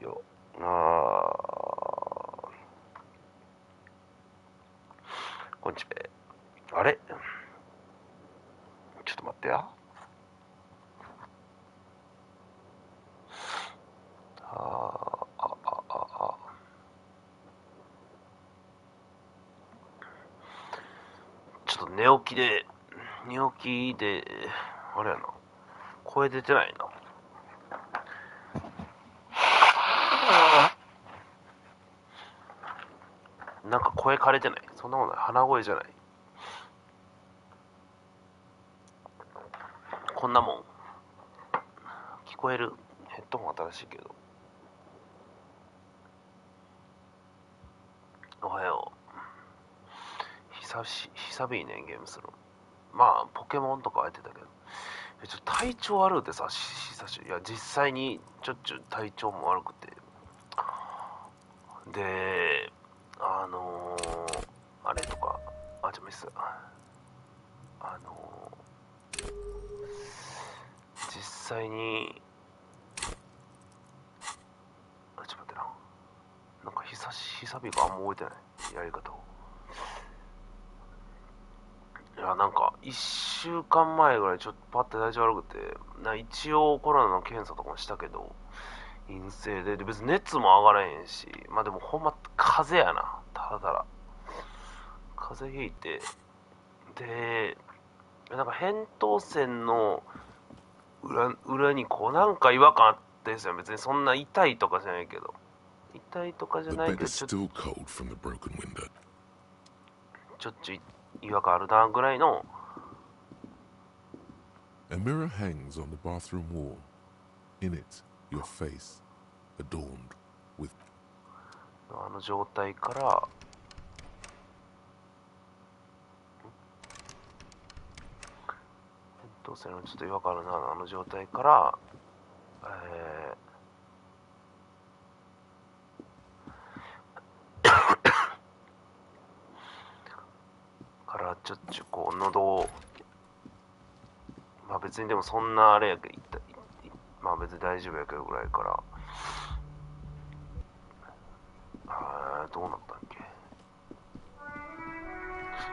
よこんちべ。あれちょっと待ってや。ちょっと寝起きであれやな、声出てないな。なんか声枯れてない？そんなことない。鼻声じゃない。こんなもん聞こえる。ヘッドホン新しいけど。おはよう。久々いね、ゲームする。まあポケモンとかやってたけど、ちょっと体調悪くてさ、いや実際にちょっちゅう体調も悪くて、であれとか、ちょっとミス、実際にちょっと待ってな、なんか久々があんま覚えてないやり方を。いや、なんか1週間前ぐらいちょっとパッて体調悪くて、一応コロナの検査とかもしたけど陰性で、別に熱も上がらへんし、まあでもほんま風邪やな、ただただ風邪ひいて、でなんか扁桃腺の裏にこうなんか違和感あってんですよ。別にそんな痛いとかじゃないけど、ちょっちゅう違和感あるなぐらいの。A mirror hangs on the bathroom wall. In it, your face, adorned with あの状態から、扁桃腺のちょっと違和感あるなあの状態から、ちょっちゅうこう喉を、まあ別にでもそんなあれやけど、まあ別に大丈夫やけどぐらいから、どうなったっけ。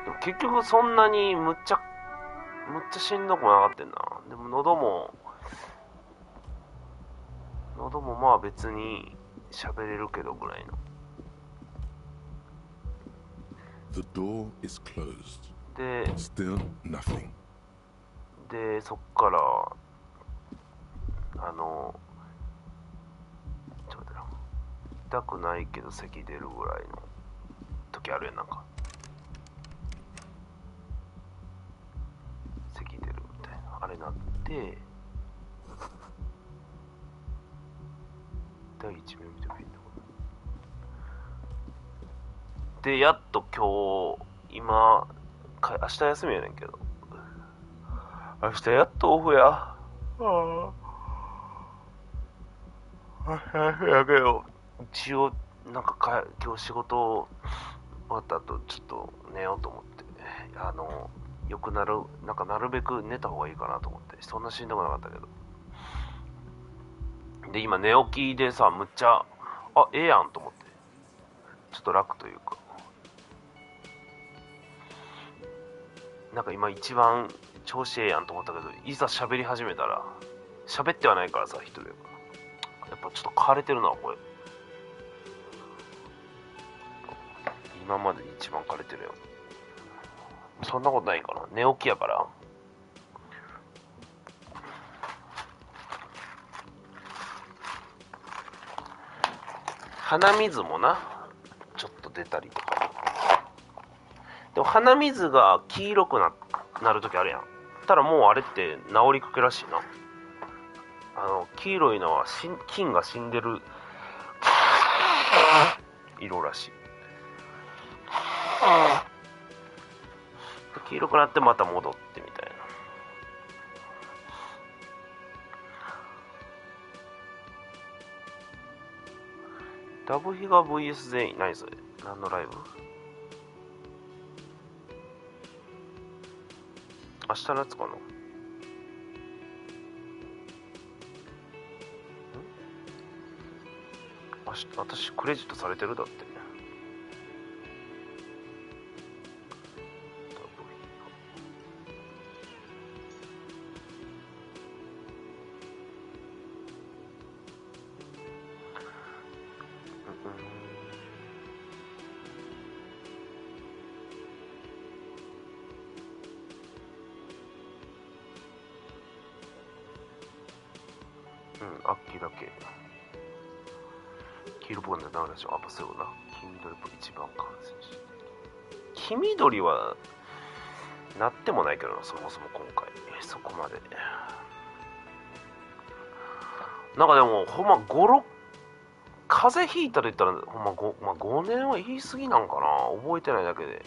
でも結局そんなにむっちゃしんどくもなかったんな。でも喉もまあ別に喋れるけどぐらいの。 The door is closed. で Still nothing. そっからちょっと待ってな、痛くないけど咳出るぐらいの時あるやん。なんか咳出るみたいなあれなって、第一名見てみるで、やっと今明日休みやねんけど、明日やっとオフや。やけど一応なんか今日仕事終わった後ちょっと寝ようと思って、よくなるべく寝た方がいいかなと思って。そんなしんどくなかったけど、で今寝起きでさ、むっちゃええやんと思って、ちょっと楽というか、なんか今一番調子ええやんと思ったけど、いざ喋り始めたら、喋ってはないからさ、一人でやっぱちょっと枯れてるなこれ。今まで一番枯れてるよ。そんなことないかな、寝起きやから。鼻水もなちょっと出たりとか。でも鼻水が黄色くなるときあるやん。たらもうあれって治りかけらしいな。黄色いのは菌が死んでる色らしい。黄色くなってまた戻ってみたいな。ダブヒが VS 全員何それ、何のライブ？明日のやつかな。私クレジットされてるだって。アッキーだけ。黄色っぽくなったらダメでしょ。あ、そういうことな。黄緑っぽい一番感染してる。黄緑はなってもないけどな、そもそも今回。そこまで。なんかでも、ほんま風邪ひいたと言ったら、ほんま 5年は言い過ぎなんかな。覚えてないだけで。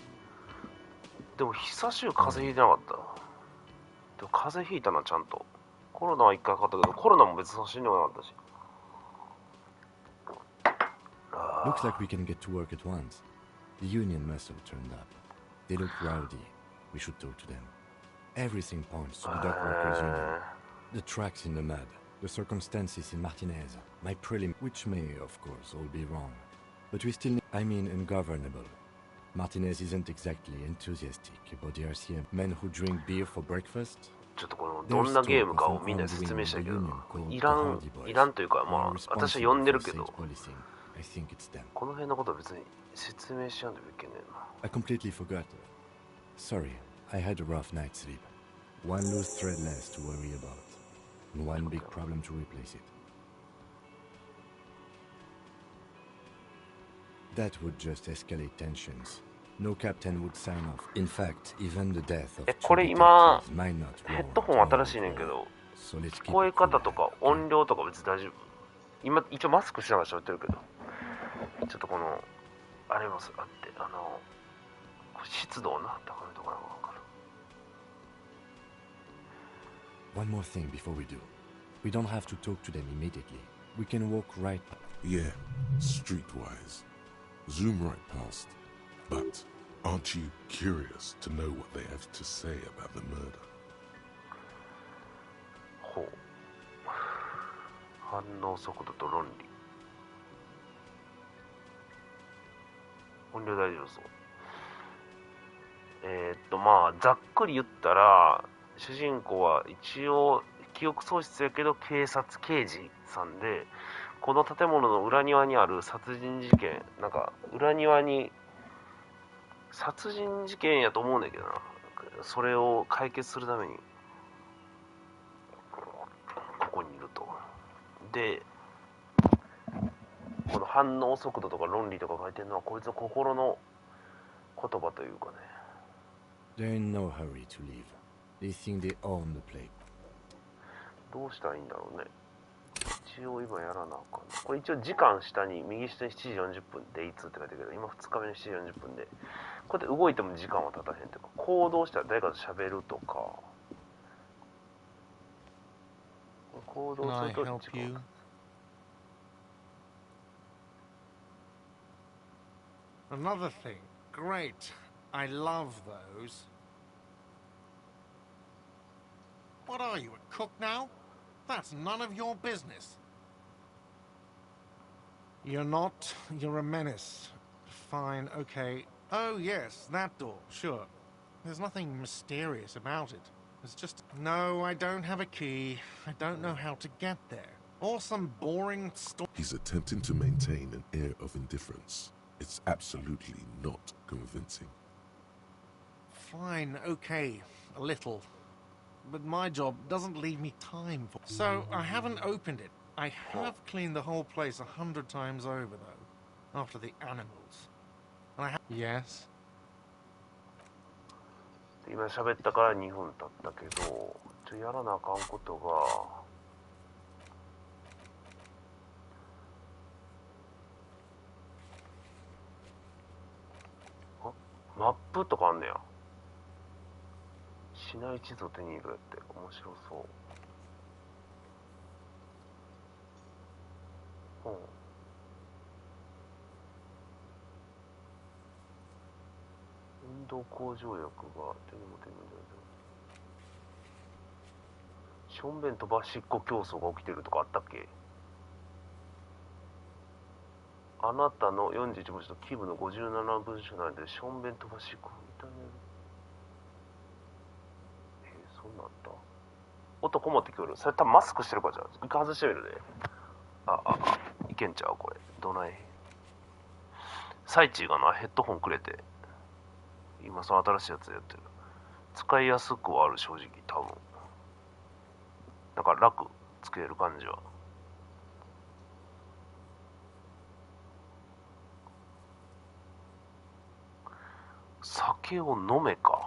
でも久しぶり風邪ひいてなかった。でも風邪ひいたな、ちゃんと。コロナは一回かかったけど、コロナも別に死んでもなかったし。Looks like we can get to work at once. The union must have turned up. They look rowdy. We should talk to them. Everything points to the dock workers union. The tracks in the mud, the circumstances in Martinez, my prelim, which may, of course, all be wrong. But we still need, ungovernable. Martinez isn't exactly enthusiastic about the RCM. Men who drink beer for breakfast? ちょっとこのどんなゲームかをみんな説明したいけど、いらんというか、まあ私は呼んでるけど、この辺のことは別に説明しやんといけねえな。I completely forgot. Sorry, I had a rough night's sleep. One loose thread less to worry about, and one big problem to replace it. That would just escalate tensions. No captain would sign off. In fact, even the death of これ今ヘッドホン新しいねんけど、聞こえ方とか音量とか別に大丈夫。今一応マスクしながら喋ってるけど、ちょっとこのあれもあって、湿度をな高めとかな分かる。One more thing before we do. We don't have to talk to them immediately. We can walk right past. Yeah, streetwise. Zoom right past. But aren't you curious to know what they have to say about the murder? ほう。反応速度と論理。音量大丈夫そう。まあざっくり言ったら、主人公は一応記憶喪失やけど刑事さんで、この建物の裏庭にある殺人事件、なんか裏庭に殺人事件やと思うんだけどな。それを解決するためにここにいると。で、この反応速度とか論理とか書いてるのはこいつの心の言葉というかね。They're in no hurry to leave. They think they own the place. どうしたらいいんだろうね。一応今やらなあかん。これ一応時間下に右下に7時40分でいつって書いてるけど、今2日目の7時40分で、こうやって動いても時間は経たへんというか、行動したら誰かと喋るとか、行動すると時間。Another thing. Great. I love those. What are you, a cook now? That's none of your business. You're not. You're a menace. Fine, okay. Oh, yes, that door, sure. There's nothing mysterious about it. It's just... No, I don't have a key. I don't know how to get there. Or some boring story. He's attempting to maintain an air of indifference. It's absolutely not convincing. Fine, okay, a little. But my job doesn't leave me time for... So, I haven't opened it. I have cleaned the whole place 100 times over, though. After the animals. And I have... Yes? 今喋ったから2分経ったけど、やらなあかんことが、マップとかあんねや。市内地図を手に入れるって面白そう。運動向上薬が手に持てるんじゃないしょんべん飛ばしっこ競争が起きてるとかあったっけ。あなたの41文字とキムの57文章内でしょんべん飛ばし込みたね。そんなんあった？音こもってくる。それ多分マスクしてるからじゃん。一回外してみるね。いけんちゃうこれ。どない？サイチーがな、ヘッドホンくれて。今その新しいやつやってる。使いやすくはある、正直、多分。なんか楽、つける感じは。酒を飲めか。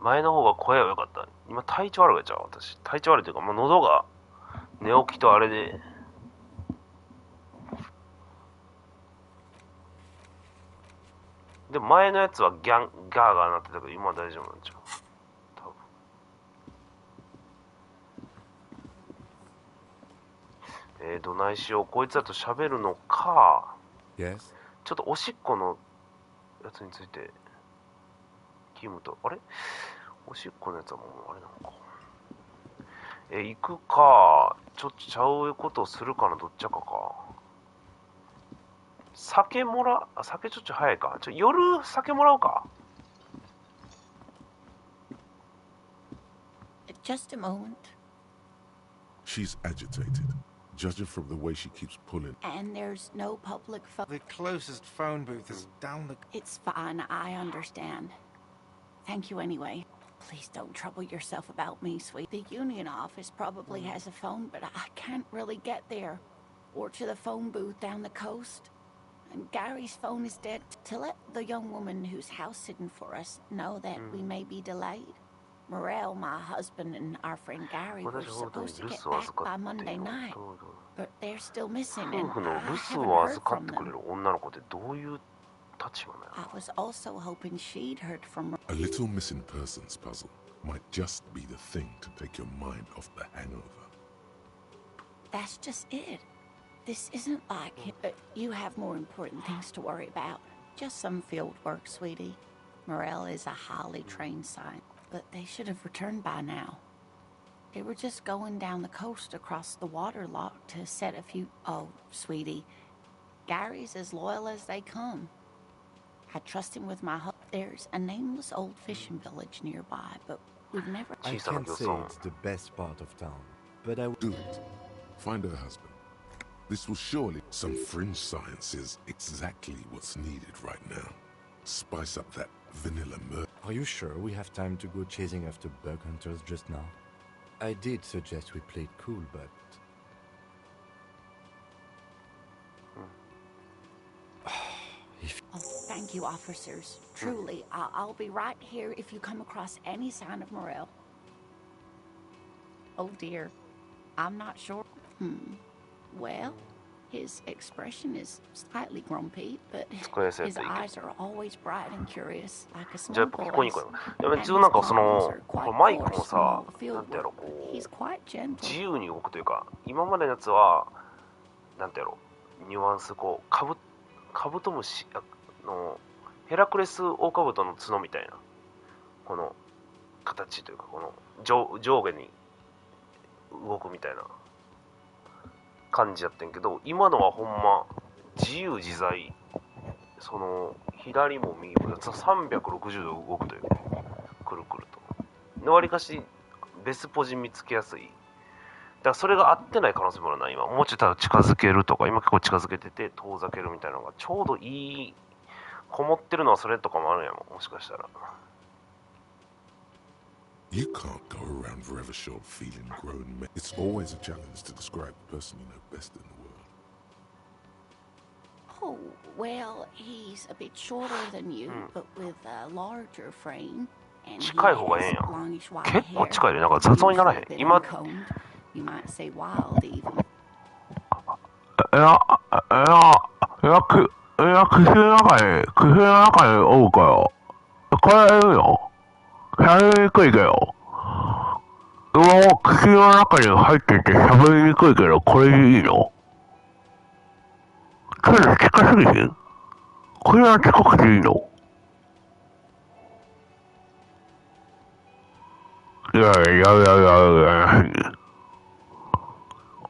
前の方が声は良かった。今体調悪いちゃう私。体調悪いというか、もう喉が寝起きとあれで。でも前のやつはガーガーなってたけど、今は大丈夫なんちゃう。どないしよう。こいつだと喋るのか。Yes? ちょっとおしっこのやつについて。キムと、あれおしっこのやつはもうあれなのか。行くか、ちょっとちゃうことをするかな、どっちゃかか。酒ちょっと早いか。夜酒もらうか。Just a moment. She's agitated, judging from the way she keeps pulling. And there's no public phone. The closest phone booth is down the... It's fine, I understand. Thank you anyway. Please don't trouble yourself about me, sweet. The union office probably has a phone, but I can't really get there. Or to the phone booth down the coast. And Gary's phone is dead. To let the young woman who's house-sitting for us know that we may be delayed. Morel, my husband, and our friend Gary were supposed to get back by Monday night. But they're still missing, and I haven't heard from them. I was also hoping she'd heard from... A little missing persons puzzle might just be the thing to take your mind off the hangover. That's just it. This isn't like it, but you have more important things to worry about. Just some field work, sweetie. Morel is a highly trained scientist, but they should have returned by now. They were just going down the coast across the water lock to set a few... Oh, sweetie. Gary's as loyal as they come. I trust him with my heart. There's a nameless old fishing village nearby, but we've never... I can't say it's the best part of town, but I... Do it. Find her husband. This will surely... Some fringe science is exactly what's needed right now. Spice up that vanilla murder. Are you sure we have time to go chasing after bug hunters just now? I did suggest we played cool, but... Oh, thank you, officers. Truly, I'll be right here if you come across any sign of Morel. Oh dear, I'm not sure. Well, his expression is slightly grumpy, but his eyes are always bright and curious, like a small boy's. And his claws are quite coarse, small, field work. He's quite gentle. 自由に動くというか、今までのやつはなんてやろう、ニュアンスこうカブトムシのヘラクレスオオカブトの角みたいなこの形というか、この上下に動くみたいな感じやってんけど、今のはほんま自由自在、その左も右も360度動くというか、くるくるとわりかしベスポジ見つけやすい。だからそれが合ってない可能性もあるな。今もうちょっと近づけるとか、今結構近づけてて遠ざけるみたいなのがちょうどいい、こもってるのはそれとかもあるんやもん、もしかしたら。You can't go around forever short feeling grown men. It's always a challenge to describe the person you know best in the world. Oh, well, he's a bit shorter than you, but with a larger frame. And 近い方がええんやん。 longish white 結構 hair. 近いで、なんか雑音にならへん。 He's a bit 今 uncombed. You might say wild even. 口の中におうかよ。これいるよ。喋りにくいけど。もう口の中に入ってて喋りにくいけど、これでいいの？ちょっと近すぎひん？これは近くていいの？いやいやいやいやいや。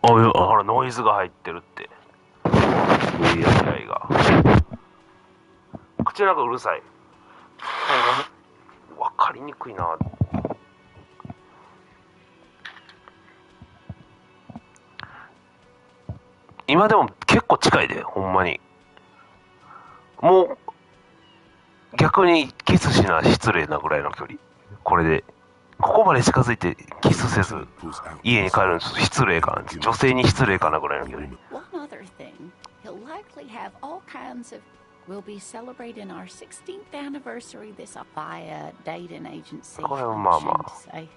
ほら、ノイズが入ってるって。AI が。口なんかうるさい。わかりにくいな。今でも結構近いで、ほんまに。もう、逆にキスしな失礼なぐらいの距離。これで。ここまで近づいてキスせず、家に帰るのちょっと失礼かな。女性に失礼かなぐらいの距離。One other thing, he'll likely have all kinds of. We'll be celebrating our 16th anniversary this by a dating agency. Oh, I'm mama. ashamed to say.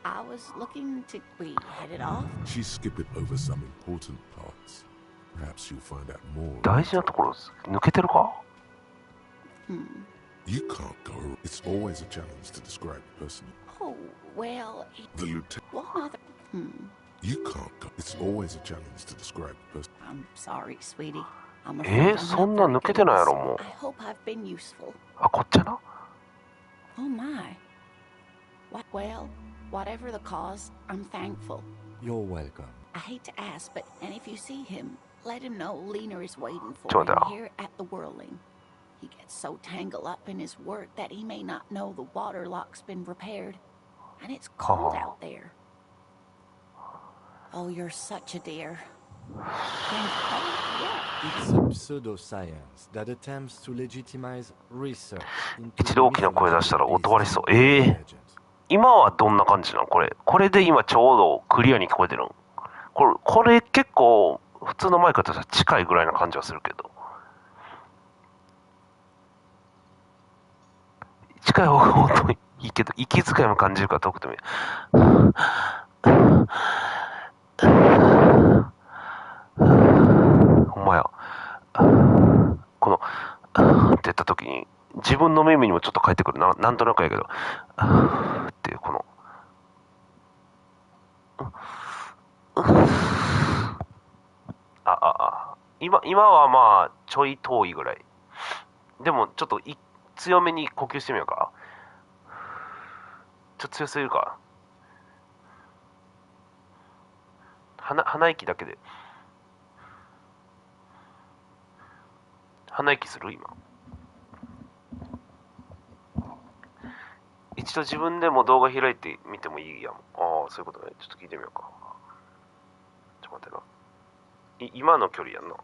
I was looking to be headed off. She's skipping over some important parts. Perhaps you'll find out more. 大事なところ抜けてるか？ You can't go. It's always a challenge to describe a person. Oh, well, The lieutenant. one other. You can't go. It's always a challenge to describe a person. I'm sorry, sweetie. I'm afraid I'm そん not な very 抜け good て at ないや this. ろ、もう。 I hope I've been useful. あ、こっちやな。 Oh my. Well, whatever the cause, I'm thankful. You're welcome. I hate to ask, but and if you see him, let him know Lena is waiting for Sure, him Dal. here at the Whirling. He gets so tangled up in his work that he may not know the water lock's been repaired. And it's cold out there. Oh, you're such a dear. It's a pseudoscience that attempts to legitimize research into 一度大きな声出したら音割れしそう。 legends. 今はどんな感じなのこれ。これで今ちょうどクリアに聞こえてるの。これ結構普通のマイクとしては近いぐらいな感じはするけど。近い方が本当にいいけど、息遣いも感じるから遠くてもいい。ほんまや。この、って言った時に、自分の耳にもちょっと返ってくるな。なんとなくやけど、っていうこの、今はまあ、ちょい遠いぐらい。でも、ちょっと強めに呼吸してみようか。ちょっと強すぎるか。鼻息だけで。鼻息する今。一度自分でも動画開いてみてもいいやん。ああ、そういうことね。ちょっと聞いてみようか。ちょっと待ってな。今の距離やんな。ちょっと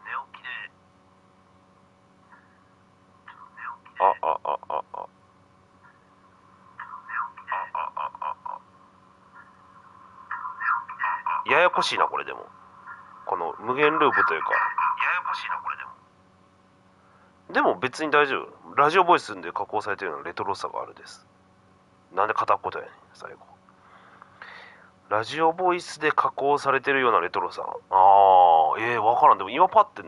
寝起きで。ややこしいな、これでも。この無限ループというか。ややこしいな、これでも。でも別に大丈夫。ラジオボイスで加工されているようなレトロさがあるです。なんで片っことやねん、最後。ラジオボイスで加工されているようなレトロさ。わからん。でも今パッて、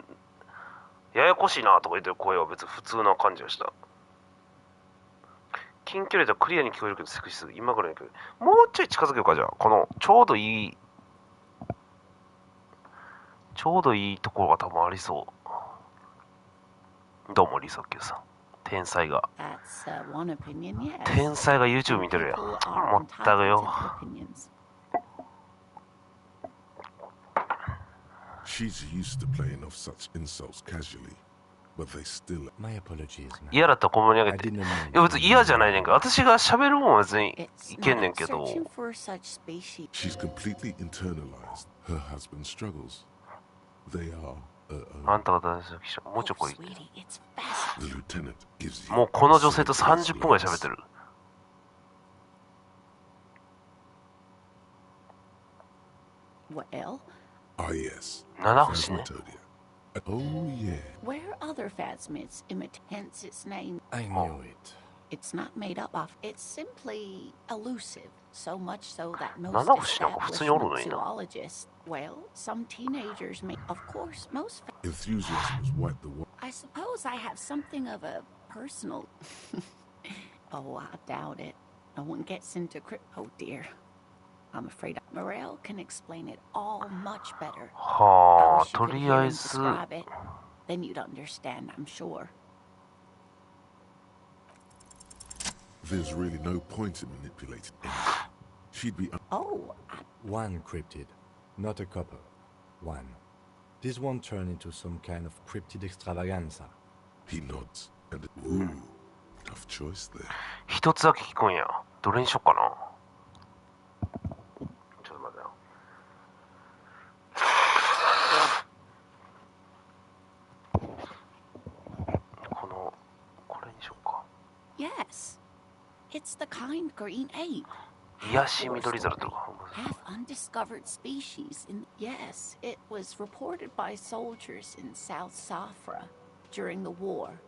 ややこしいなとか言ってる声は別に普通な感じがした。近距離だとクリアに聞こえるけどセクシーすぎ。今ぐらいの距離。もうちょい近づけようか、じゃあ。この、ちょうどいいところが多分ありそう。どうも、リソッキュさん。天才が。天才が YouTube 見てるやん。もったくよ。She's used to playing off such insults casually, but they still. My apologies, man. 嫌だったら小盛り上げて。いや、別に嫌じゃないねんけど、私が喋るもんは別にいけんねんけど。She's completely internalized her husband's struggles. They are. あんたが大好きしょ。もうちょこい。The lieutenant gives you. もうこの女性と30分ぐらい喋ってる。Well, yes. 七星ね。Oh yeah. Where other Phasmids imitate, hence its name. I knew it. It's not made up of. It's simply elusive. So much so that most 七星なんか普通におるのにな。 zoologists, well, some teenagers may. Of course, most. Enthusiasms wipe the way. I suppose I have something of a personal. Oh, I doubt it. No one gets into Oh dear. I'm afraid Morel can explain it all much better. は I あ、 wish you と could り hear あ him えず。 describe it. Then you'd understand, I'm sure. There's really no point in manipulating anything. She'd be... Oh, One cryptid, not a couple. One. This won't turn into some kind of cryptid extravaganza. He nods. And... Ooh, tough choice there. 一つだけ聞くんや。どれにしよっかな。ちょっと待ってよ。これにしよっか。yes. It's the kind green ape. 癒し緑猿とか。Half undiscovered species in yes, it was reported by soldiers in South Safra during the war.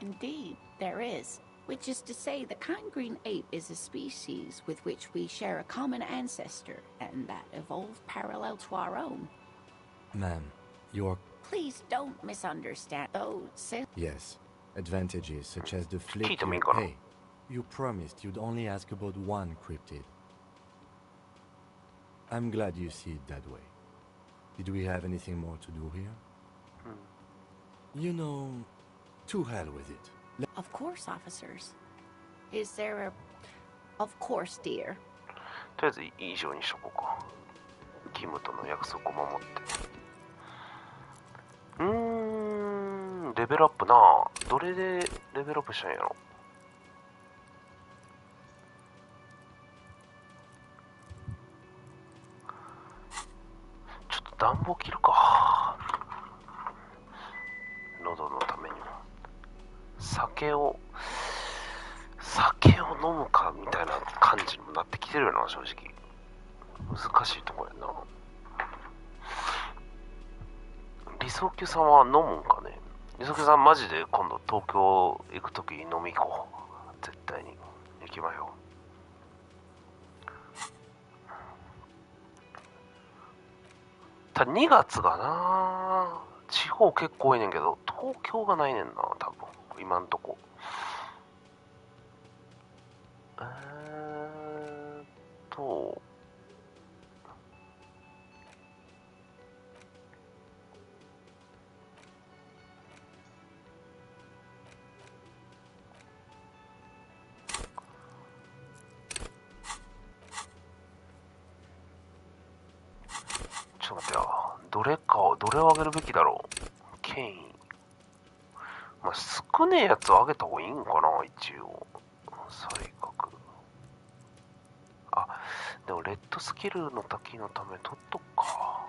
Indeed, there is, which is to say the kind green ape is a species with which we share a common ancestor and that evolved parallel to our own. Ma'am, you're... Please don't misunderstand. Oh, Yes, advantages such as the flick... 聞いてもいいかな。 Hey, you promised you'd only ask about one cryptid. I'm glad you see it that way. Did we have anything more to do here? You know, to hell with it. of course, officers. Is there a... Of course, dear. とりあえず以上にしとこうか。キムとの約束を守って。レベルアップな。どれでレベルアップしたんやろ。ちょっと暖房切るか。喉のためにも。酒を飲むかみたいな感じにもなってきてるよな、正直。難しいところやな。理想級さんは飲むんかね。理想級さんマジで今度東京行くとき飲み行こう。絶対に行きまよ。ただ2月がな、地方結構多いねんけど東京がないねんな、多分今んとこ。ちょっと待ってよ。どれを上げるべきだろう。権威。まあ、少ねえやつを上げた方がいいんかな、一応。才覚。あ、でもレッドスキルの滝のため取っとくか。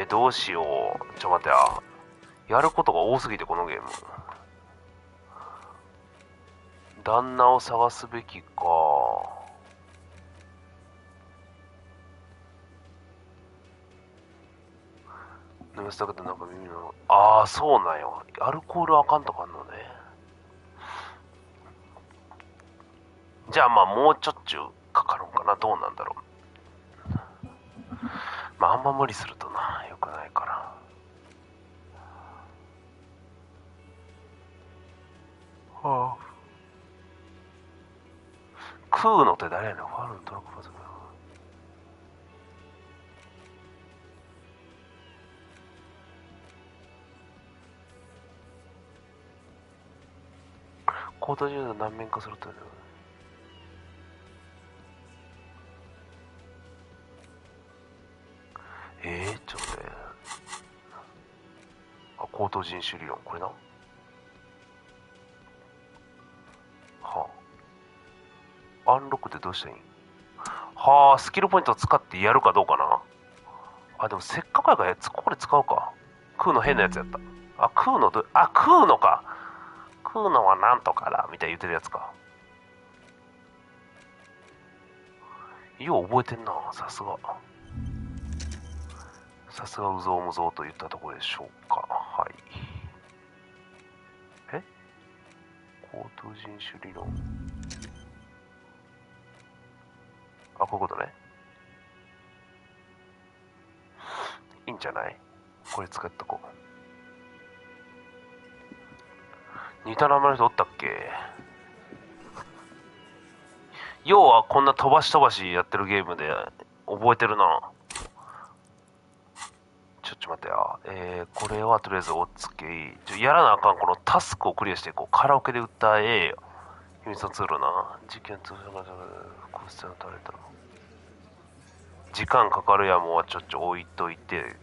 どうしよう。ちょ待ってや。やることが多すぎてこのゲーム。旦那を探すべきか。飲みすだけでなんか耳の。ああ、そうなんよ。アルコールあかんとかあんのね。じゃあまあもうちょっちゅうかかるんかな。どうなんだろう。まああんま無理するとな、よくないから。はあ。食うのって誰やねん。ファルのトラックパズル。コード銃で何面かすると。ちょっとね。あ、高等人種理論。これな。はあ。アンロックってどうしたらいいん？はあ、スキルポイントを使ってやるかどうかな。あ、でもせっかくやからこれ使うか。食うの変なやつやった。あ、食うのか。食うのはなんとかだみたいに言ってるやつか。よう覚えてんな、さすが。さすがうぞうむぞうと言ったところでしょうか。はい。高等人種理論。あ、こういうことね。いいんじゃない？これ使っとこう。似た名前の人おったっけ？要はこんな飛ばしやってるゲームで覚えてるな。ちょ待ってよ。これはとりあえずお付け。やらなあかんこのタスクをクリアしていこう。カラオケで歌えよ。秘密のツールな。事件通報が個室のタレントの。時間かかるやもはちょ置いといて。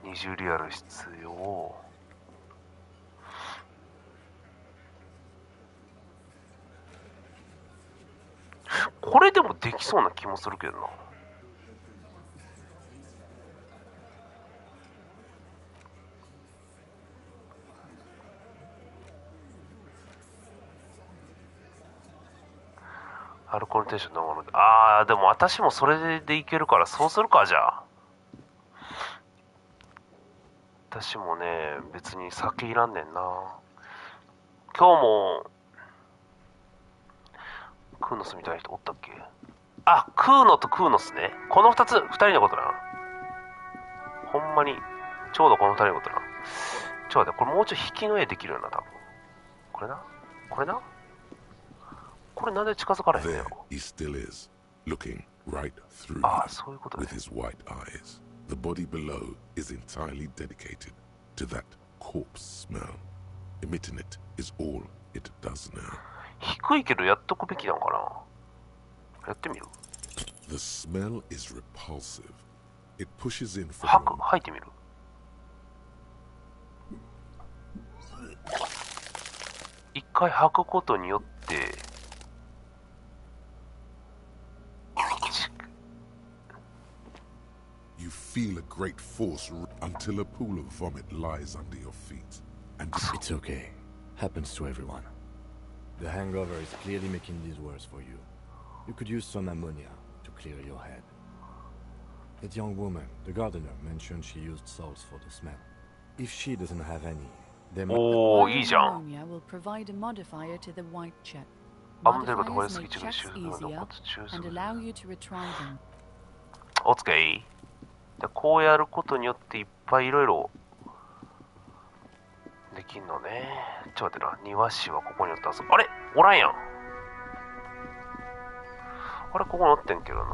20リアル必要。これでもできそうな気もするけどな。アルコールテンションのもので。ああ、でも私もそれでいけるからそうするか、じゃあ。私もね、別に酒いらんねんな。今日もクーノスみたいな人おったっけ？あ、クーノとクーノスね。この2人のことな。ほんまにちょうどこの2人のことな。ちょっと待って、これもうちょい引きの絵できるよな、多分。これな、これな。これなんで近づかれへんのや There ろ。 he still is, looking right through ああ、 you そういうことね with。his white eyes. The body below is entirely dedicated to that corpse smell. Emitting it is all it does now. 低いけどやっとくべきなんかな。やってみる？ The smell is repulsive. It pushes in from 吐いてみる？一回吐くことによってYou feel a great force until a pool of vomit lies under your feet. And It's okay. Happens to everyone. The hangover is clearly making these worse for you. You could use some ammonia to clear your head. That young woman, the gardener, mentioned she used salts for the smell. If she doesn't have any, there might... おお、いいじゃん。 Ammonia will provide a modifier to the white check. あんま出ることこれ Modifiers 好 make き中で checks 修復の easier 骨中 and allow you to retry them. おつけいい？でこうやることによっていっぱいいろいろできんのね。ちょっと待ってな。庭師はここにおったはず。あれおらんやん。あれここにおってんけどな。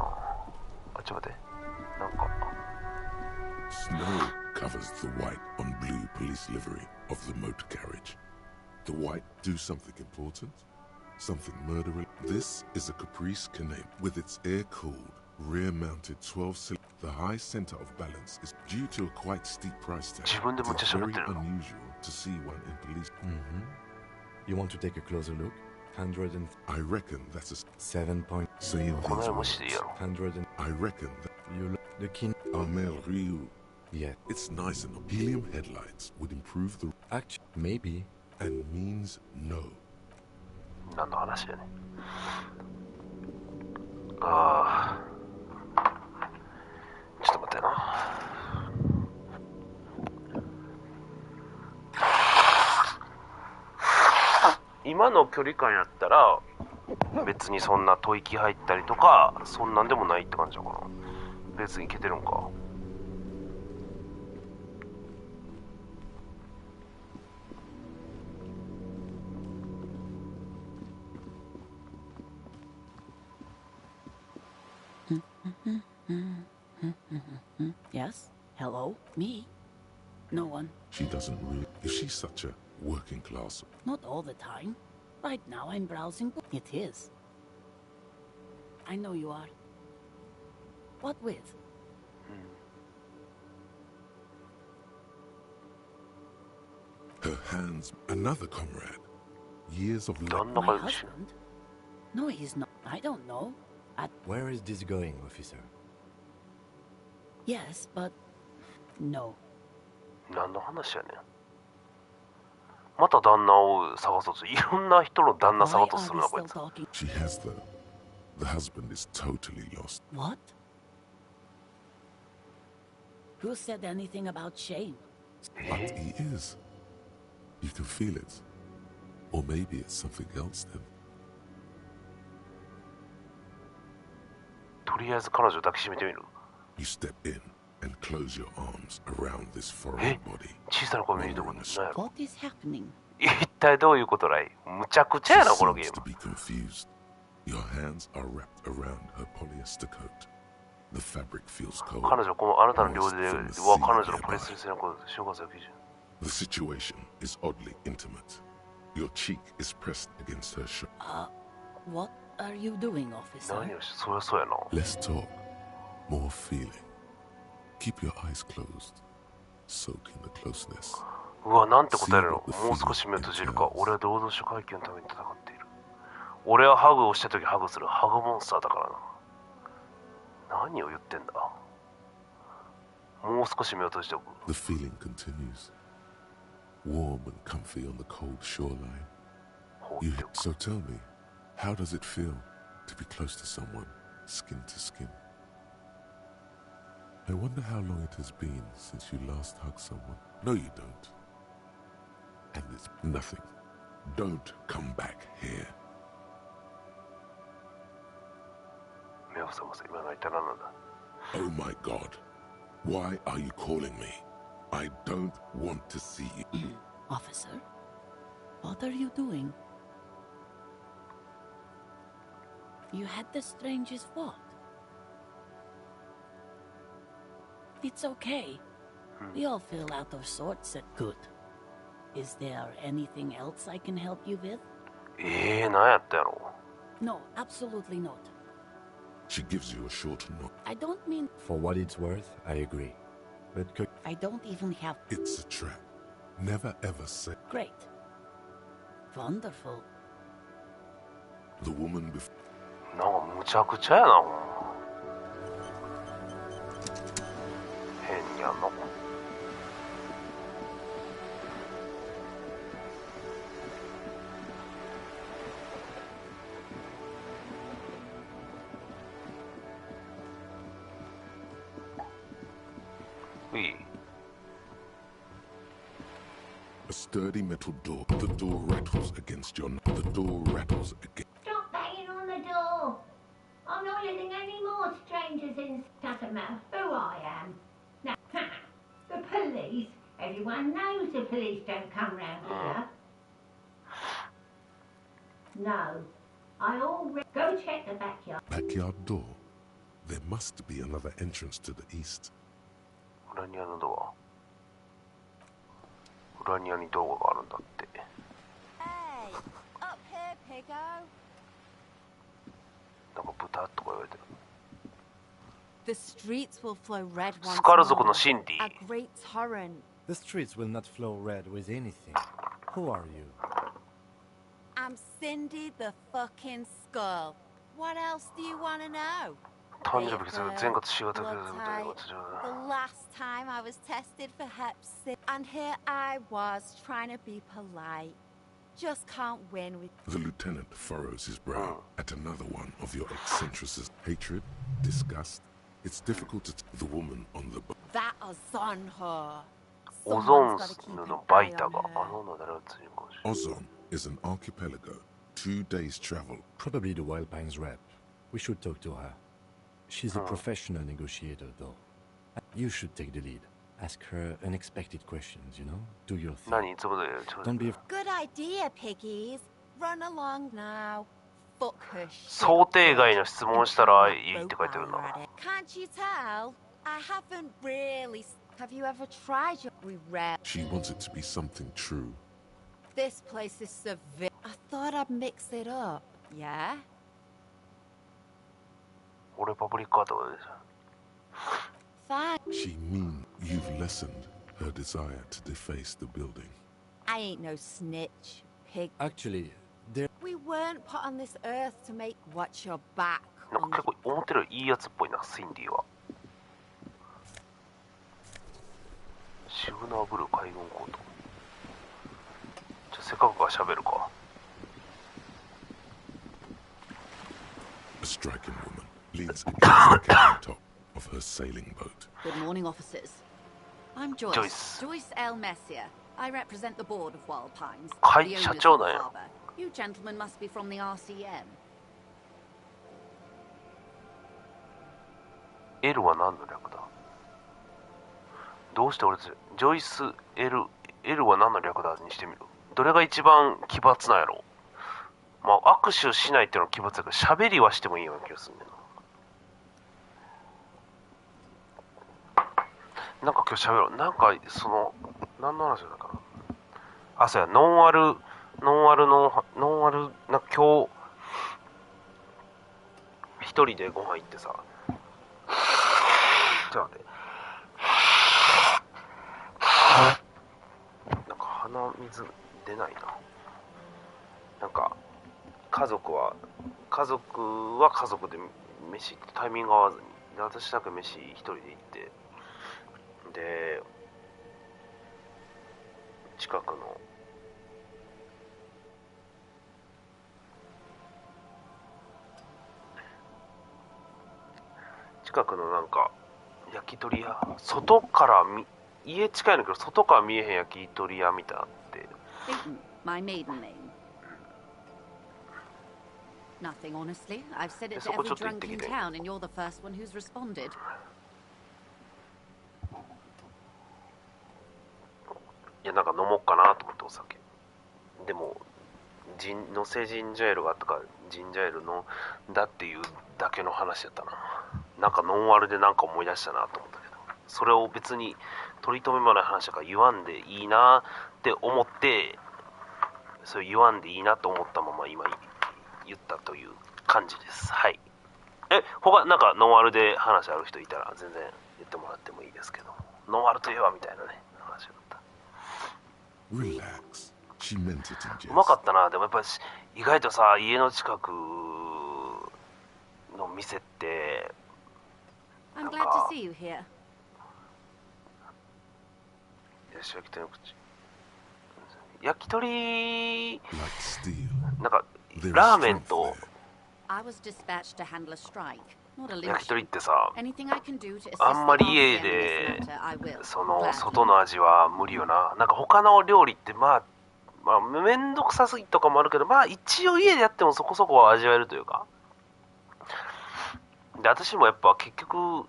あ、ちょっと待って。なんか。snow covers the white on blue police livery of the motor carriage. The white do something important, something murderous. This is a Caprice Caname with its air-cooled, rear-mounted 12-cylinder. The high center of balance is due to a quite steep price tag. 自分でむっちゃ It's 喋っ very てる。 unusual to see one in police. You want to take a closer look? 107 I reckon that's a point... saying この these 辺無視でいいや words. ろ。 100 I reckon that You look... The king... Amel Ryu. Yeah. It's nice enough. Helium headlights would improve the Actually, maybe. and means no. 何の話やね。ああ。ちょっと待ってな。今の距離感やったら別にそんな吐息入ったりとかそんなんでもないって感じだかな。別にいけてるんか。Yes? Hello? Me? No one. She doesn't really. Is she such a working class? Not all the time. Right now I'm browsing. It is. I know you are. What with? Her hands, another comrade. Years of ど life. んな My 感じ？ husband? No, he's not. I don't know. Where is this going, officer? Yes, but... No. 何の話やねん。また旦那を探そうといろんな人の旦那 Why 探そうと are する we なこい still つ。 talking? She has the husband is totally lost. What? Who said anything about shame? But he is. You can feel it. Or maybe it's something else then. とりあえず彼女抱きしめてみる。 You step in and close your arms around this え foreign body. 小さな声見るとこ何やろ。 What is happening? えっ体どういうことらい？むちゃくちゃやなこのゲ seems ー to ム。 be confused. Your hands are wrapped around her polyester coat. The fabric feels cold. 彼女このあなたの両手では彼女のポリス製の消火剤を基準。 The situation is oddly intimate. Your cheek is pressed against her shoulder. What are you doing, officer? 何をし、そりゃそうやな。 Less talk, more feeling. Keep your eyes closed. Soak in the closeness. うわ、なんて答えるの？もう少し目を閉じるか。俺は労働者階級のために戦っている。俺はハグをした時ハグするハグモンスターだからな。何を言ってんだ？もう少し目を閉じておく。 The feeling continues. Warm and comfy on the cold shoreline. So tell me, how does it feel to be close to someone, skin to skin? I wonder how long it has been since you last hugged someone. No, you don't. And it's nothing. Don't come back here. 目を覚ませ。今の一体何なんだ？ Oh my God. Why are you calling me? I don't want to see you. Officer, what are you doing? You had the strangest what? It's okay. We all feel out of sorts at good. Is there anything else I can help you with? 何やったやろ？ No, absolutely not. She gives you a short nod. I don't mean... For what it's worth, I agree. But I don't even have... It's a trap. Never ever say. Great. Wonderful. The woman before. なんかむちゃくちゃやな、ほんま。変にやんの。A sturdy metal door. The door rattles against your. The door rattles against. Stop banging on the door. I'm not letting any more strangers in. Doesn't matter who I am. Now, the police. Everyone knows the police don't come round here. No. I already... Go check the backyard. Backyard door. There must be another entrance to the east. 裏庭のドア。裏庭にドアがあるんだって。 Hey, up here, Piggo. なんか豚とか言われてる。 The streets will flow red once スカル族の more. シンディ。 A great torrent. the streets will not flow red with anything. Who are you? I'm Cindy the fucking Skull. What else do you want to know? 誕生日が全月4月 Blood type. The last time I was tested for Hep C, and here I was trying to be polite. Just can't win with. The lieutenant furrows his brow at another one of your eccentricities. Hatred, disgust. It's difficult to. The woman on the. That Ozon her. オゾン Someone's gotta ス keep の an バ eye イタ on が her. あの女誰がついにかもしれない。 Ozon is an archipelago. 2 days travel. Probably the Wild Pines rep. We should talk to her. She's a professional negotiator, though. You should take the lead. Ask her unexpected questions, you know? Do your thing. 何いつもで Don't be Good idea, piggies. Run along now. Fuck her shit. 想定外の質問したらいいって書いてるな。 Can't you tell? I haven't really. Have you ever tried your? We read. She wants it to be something true. This place is severe. I thought I'd mix it up. Yeah. 俺パブリックアートが出てる。 Fine. She mean you've lessened her desire to deface the building. I ain't no snitch, pig. Actually, there. We weren't put on this earth to make watch your back. なんか結構思ってるよりいいやつっぽいな、シンディは。シグナーブルー海軍コート。じゃあせっかくから喋るか。 A striking woman leans against the countertop of her sailing boat. Good morning, officers. I'm Joyce. Joyce. L. Messier. I represent the board of Wild Pines. はい、 the 社 owners 長 of なん the や。 harbour. You gentlemen must be from the RCM. L は何の略だ？どうして俺ジョイス L は何の略だにしてみる。どれが一番奇抜なんやろ。まあ握手しないっていうのは奇抜だけど、喋りはしてもいいような気がするんだよな。なんか今日喋ろう。なんかその何の話だったかな。あ、そうや、ノンアル、なんか今日一人でご飯行ってさ。ちょっと待って。なんか鼻水出ないな。なんか家族は家族で飯行ってタイミング合わずに、で私だけ飯一人で行って、で近くのなんか焼き鳥屋、外から家近いんだけど外から見えへん焼き鳥屋みたいなって。 My maiden name. Nothing, honestly. I've said it to every drunk in town, and you're the first one who's responded. いや、なんか飲もうかなと思って、お酒。でものせジンジャーエールがあったからジンジャーエールのだっていうだけの話やったな。なんかノンアルでなんか思い出したなと思ったけど、それを別に取り留めもない話だから言わんでいいなって思って、それ言わんでいいなと思ったまま今言ったという感じです。はい。他なんかノンアルで話ある人いたら全然言ってもらってもいいですけど、ノンアルといえばみたいなね話だった。Relax. She meant it in jest. うまかったな。でもやっぱり意外とさ、家の近くの店ってI'm glad to see you here. 焼き鳥 Like steel. なんかラーメンと I was dispatched to handle a strike. 焼き鳥ってさ、 Anything I can do to assist あんまり the 家 RCM で in this matter, I will. その Gladly. 外の味は無理よな。なんか他の料理ってまあめんどくさすぎとかもあるけど、まあ一応家でやってもそこそこは味わえるというか。で私もやっぱ結局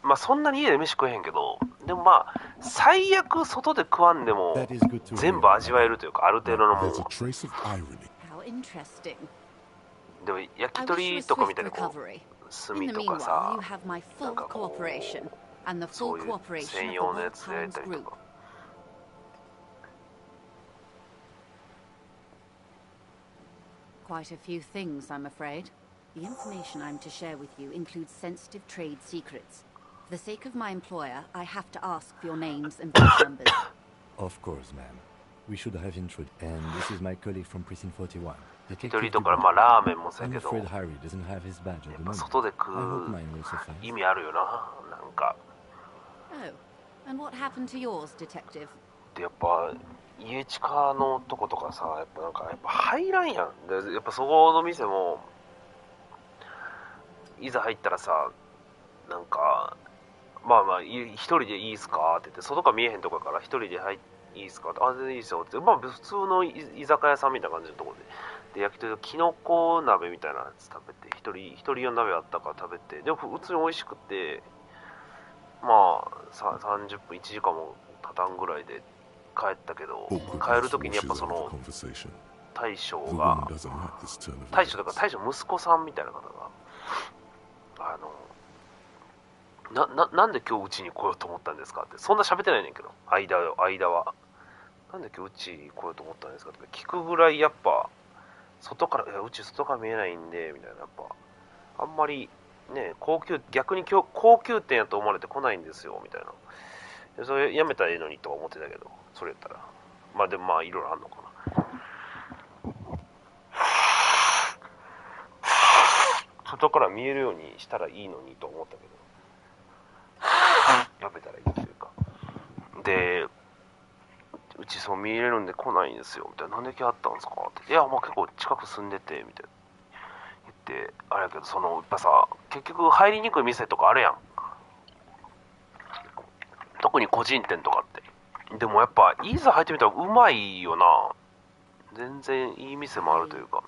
まあそんなに家で飯食えへんけど、でもまあ最悪外で食わんでも全部味わえるというか、ある程度のもん。 There's a trace of irony. How interesting. でも焼き I wish you 鳥 a とか swift みたいにこ recovery. う In 炭 the とか meanwhile, さ you have my な full んかこう cooperation and the そ full ういう cooperation 専 of 用 the のや Wolf つでやり Pines たりと group. か。 Quite a few things, I'm afraid. The information I'm to share with you includes sensitive trade secrets. For the sake of my employer, I have to ask for your names and badge numbers. Of course, ma'am. We should have introduced. And this is my colleague from Precinct 41. 焼き鳥とかまあラーメンもそうや I'm けど、 afraid Harry doesn't have his badge や at っ the ぱ moment. 外で食 I hope う mine will suffice. 意味あるよな。なんか Oh, and what happened to yours, detective? でやっぱ家近のとことかさ、やっぱなんかやっぱ入らんやん。でやっぱそこの店もいざ入ったらさ、なんかまあ一人でいいっすかって言って、外から見えへんとこから一人でいいっすかって、あ全然いいっすよって、まあ普通の居酒屋さんみたいな感じのところで焼き鳥ときのこ鍋みたいなやつ食べて、一人用鍋あったから食べて、でも普通に美味しくて、まあ30分1時間も経たんぐらいで帰ったけど、帰る時にやっぱその大将とか大将息子さんみたいな方がなんで今日うちに来ようと思ったんですかって、そんな喋ってないねんけど、間はなんで今日うちに来ようと思ったんですかって聞くぐらい、やっぱ外からうち外から見えないんでみたいな、やっぱあんまりね逆に今日高級店やと思われて来ないんですよみたいな。それやめたらいいのにとは思ってたけど、それやったらまあでもまあいろいろあんのかな。外から見えるようにしたらいいのにと思ったけど、やめたらいいというか。でうちそう見えれるんで来ないんですよみたいな。なんで来はったんですかって、いやまあ結構近く住んでてみたいな言って、あれやけど、そのやっぱさ結局入りにくい店とかあるやん、特に個人店とかって。でもやっぱいざ入ってみたらうまいよな。全然いい店もあるというか。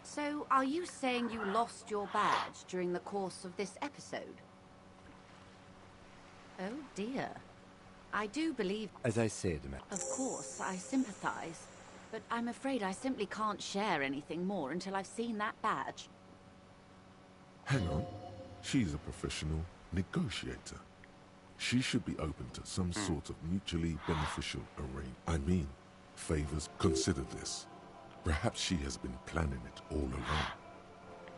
So, are you saying you lost your badge during the course of this episode? Oh dear. I do believe... As I said, ma'am. Of course, I sympathize. But I'm afraid I simply can't share anything more until I've seen that badge. Hang on. She's a professional negotiator. She should be open to some sort of mutually beneficial arrangement. I mean, favors. Consider this. Perhaps she has been planning it all along.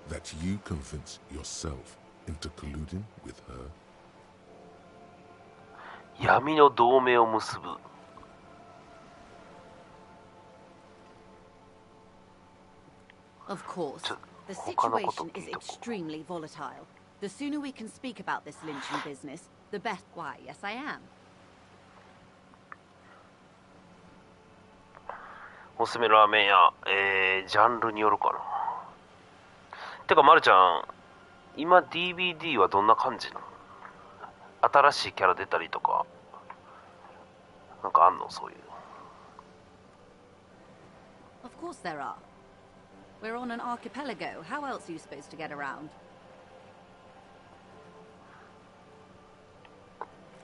That you convince yourself into colluding with her. 闇の同盟を結ぶ。Of course. The situation is extremely volatile. The sooner we can speak about this lynching business, the better. Why, yes I am. おすすめラーメン屋、ジャンルによるかな。てか、まるちゃん、今 DVD はどんな感じなの？新しいキャラ出たりとか、なんかあんの？そういう。Of course there are. We're on an archipelago. How else are you supposed to get around?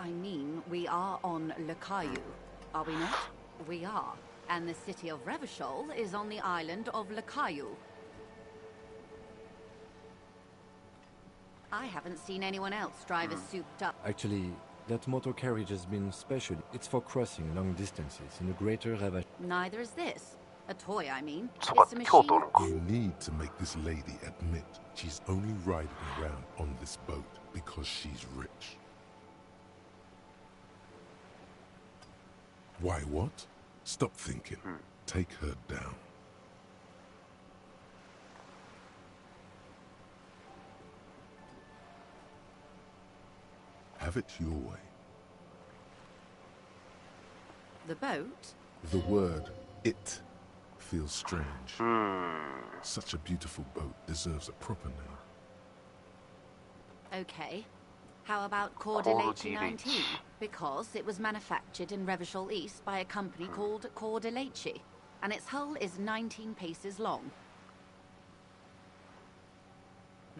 I mean, we are on Lakayu, are we not? We are. And the city of Revachol is on the island of Lakayu. I haven't seen anyone else drive a souped-up... Actually, that motor carriage has been special. It's for crossing long distances in the greater Revachol. Neither is this. A toy, I mean. そうか、 It's a 京都 machine. のか。 You need to make this lady admit she's only riding around on this boat because she's rich. Why what? Stop thinking. Take her down. Have it your way. The boat? The word it feels strange. Such a beautiful boat deserves a proper name. Okay. How about Cordeleche 19? Because it was manufactured in Revachol East by a company called Cordeleche, and its hull is 19 paces long.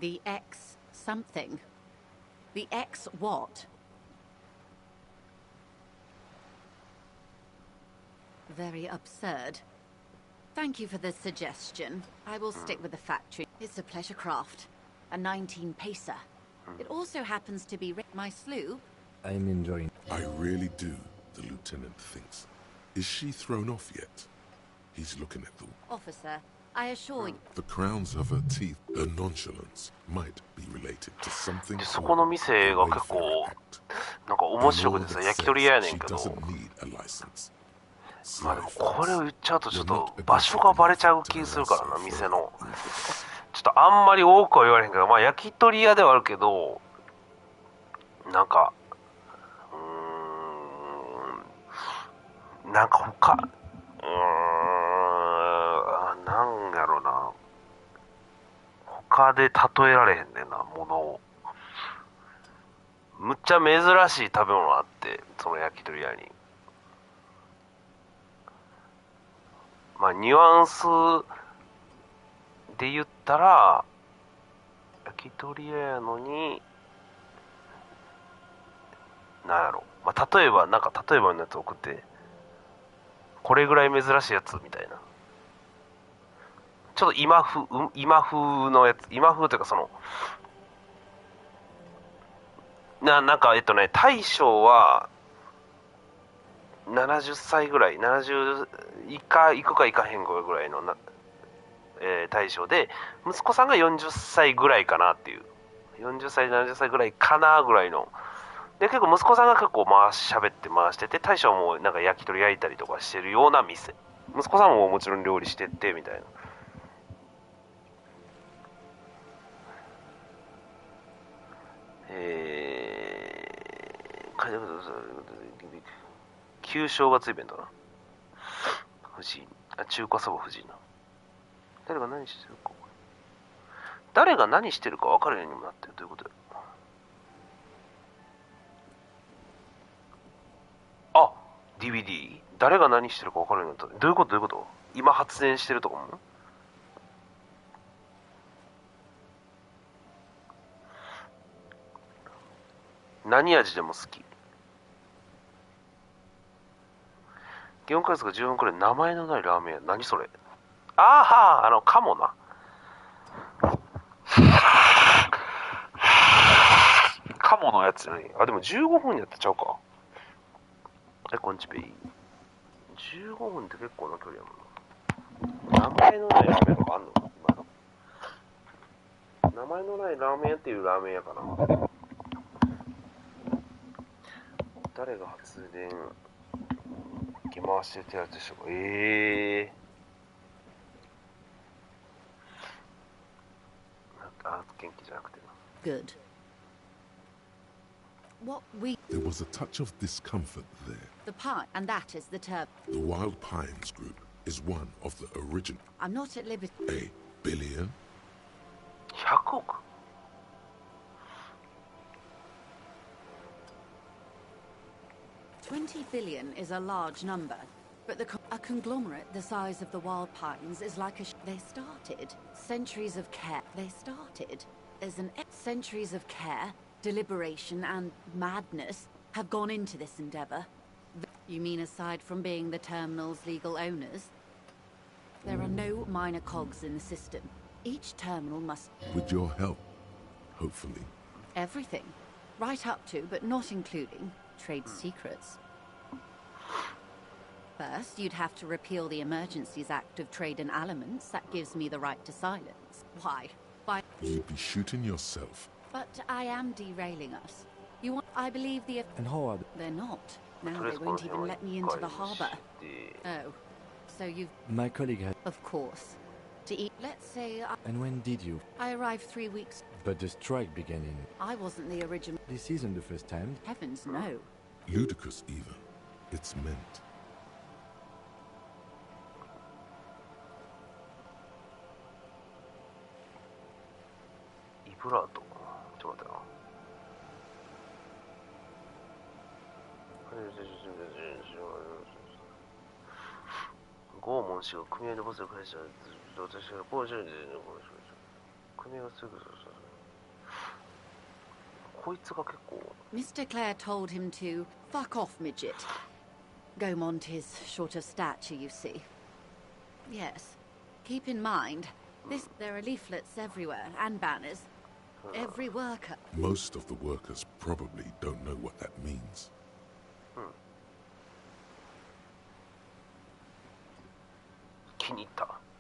The X something. The X what? Very absurd. Thank you for the suggestion. I will stick with the factory. It's a pleasure craft. A 19-pacer. It also happens to be my sloop. I'm enjoying. I really do, the lieutenant thinks. Is she thrown off yet? He's looking at the... Officer, I assure you... The crowns of her teeth, her nonchalance, might be related to something... で、そこの店が結構、なんか面白くてさ、焼き鳥屋やねんけど、まあでもこれを言っちゃうとちょっと場所がバレちゃう気するからな、店の。ちょっとあんまり多くは言われへんけど、まあ焼き鳥屋ではあるけど、なんか、なんか他、なんやろな、他で例えられへんねんな、ものを。むっちゃ珍しい食べ物あって、その焼き鳥屋に。まあニュアンスで言ったら、焼き鳥屋やのに、なんやろ、まあ例えばのやつ送って、これぐらい珍しいやつみたいな。ちょっと今風のやつ、今風というかその、なんか大将は70歳ぐらい、70いくかいかへんぐらいの大将で、息子さんが40歳ぐらいかなっていう、40歳70歳ぐらいかなぐらいので、結構息子さんが結構喋って回してて、大将もなんか焼き鳥焼いたりとかしてるような店。息子さんももちろん料理してってみたいな。旧正月イベントな。藤井、中華そば藤井な。誰が何してるか分かるようにもなってるということで。あ、DVD？ 誰が何してるか分かるようになった。どういうこと今発電してるとかも？何味でも好き。祇園か月が10分くらい名前のないラーメン屋。何それ。ああ、かもな。カモのやつね。あ、でも15分やってちゃうか。こんちぺい。15分って結構な距離やもんな。名前のないラーメン屋とかあんの？今の。名前のないラーメン屋っていうラーメン屋かな。誰が発電機回して手当てしようか。元気じゃなくてな。Good. What we... There was a touch of discomfort there. The pine, and that is the term. The Wild Pines Group is one of the original. I'm not at liberty. A billion? 100億? $20 billion is a large number, but a conglomerate the size of the Wild Pines is like a... They started centuries of care. They started as an... Centuries of care, deliberation, and madness have gone into this endeavor. You mean aside from being the terminal's legal owners? There are no minor cogs in the system. Each terminal must... With your help, hopefully. Everything. Right up to, but not including, trade secrets. First, you'd have to repeal the Emergencies Act of Trade in Aliments. That gives me the right to silence. Why? By... You'd be shooting yourself. But I am derailing us. You want... I believe the... And how are They're not. Now they won't even let me into the harbor. Oh. So you've... My colleague had... Of course. To eat... Let's say... And when did you? I arrived 3 weeks... But the strike began in... I wasn't the original... This isn't the first time. Heavens, no. Ludicrous, even. It's meant. Iburato. ちょっと待ってな。拷問氏が組合のボスを返した私がこうして組合がすぐこいつが結構 Mr. Clare told him to fuck off, midget. Gaumont is short of stature, you see. Yes. Keep in mind, there are leaflets everywhere and banners. Every worker. Most of the workers probably don't know what that means.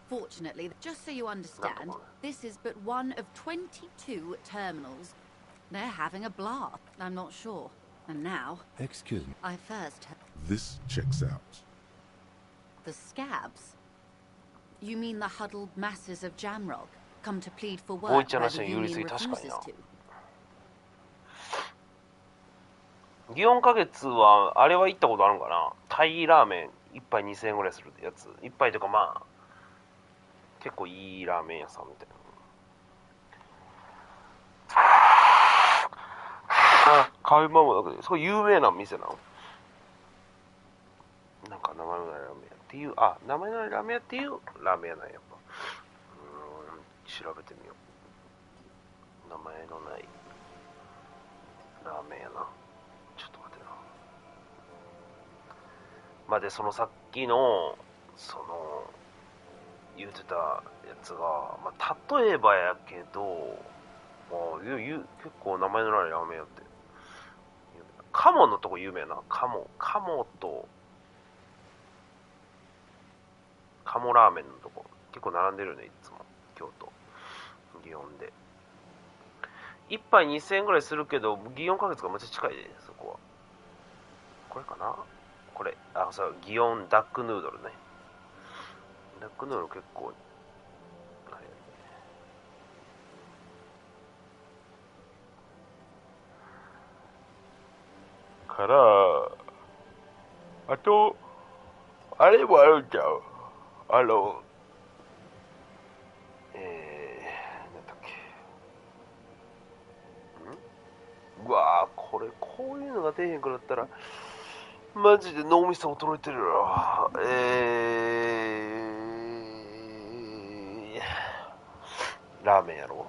Fortunately, just so you understand, this is but one of 22 terminals. They're having a blast. I'm not sure. And now... Excuse me. I first... This checks out. The scabs? You mean the huddled masses of Jamrock, come to plead for work where the union refuses to? 祇園花月はあれは行ったことあるんかな。タイラーメン1杯2000円ぐらいするやつ。1杯というかまあ結構いいラーメン屋さんみたいな。買いまもだけど、すごい有名な店なの。なんか名前のないラーメン屋っていう、名前のないラーメン屋っていうラーメン屋なんやっぱ。調べてみよう。名前のないラーメン屋な。ちょっと待ってな。まあで、そのさっきの、言うてたやつが、まあ例えばやけど、結構名前のないラーメン屋って。カモのとこ有名な。カモと、カモラーメンのとこ。結構並んでるよね、いつも。京都。祇園で。1杯2000円ぐらいするけど、祇園花月がめっちゃ近いで、そこは。これかなこれ。そう、祇園ダックヌードルね。ダックヌードル結構、から、あと、あれもあるんちゃうなんだっけ。うわぁ、こういうのが出えへんくなったら、マジで脳みそ衰えてるよ。ラーメンやろ。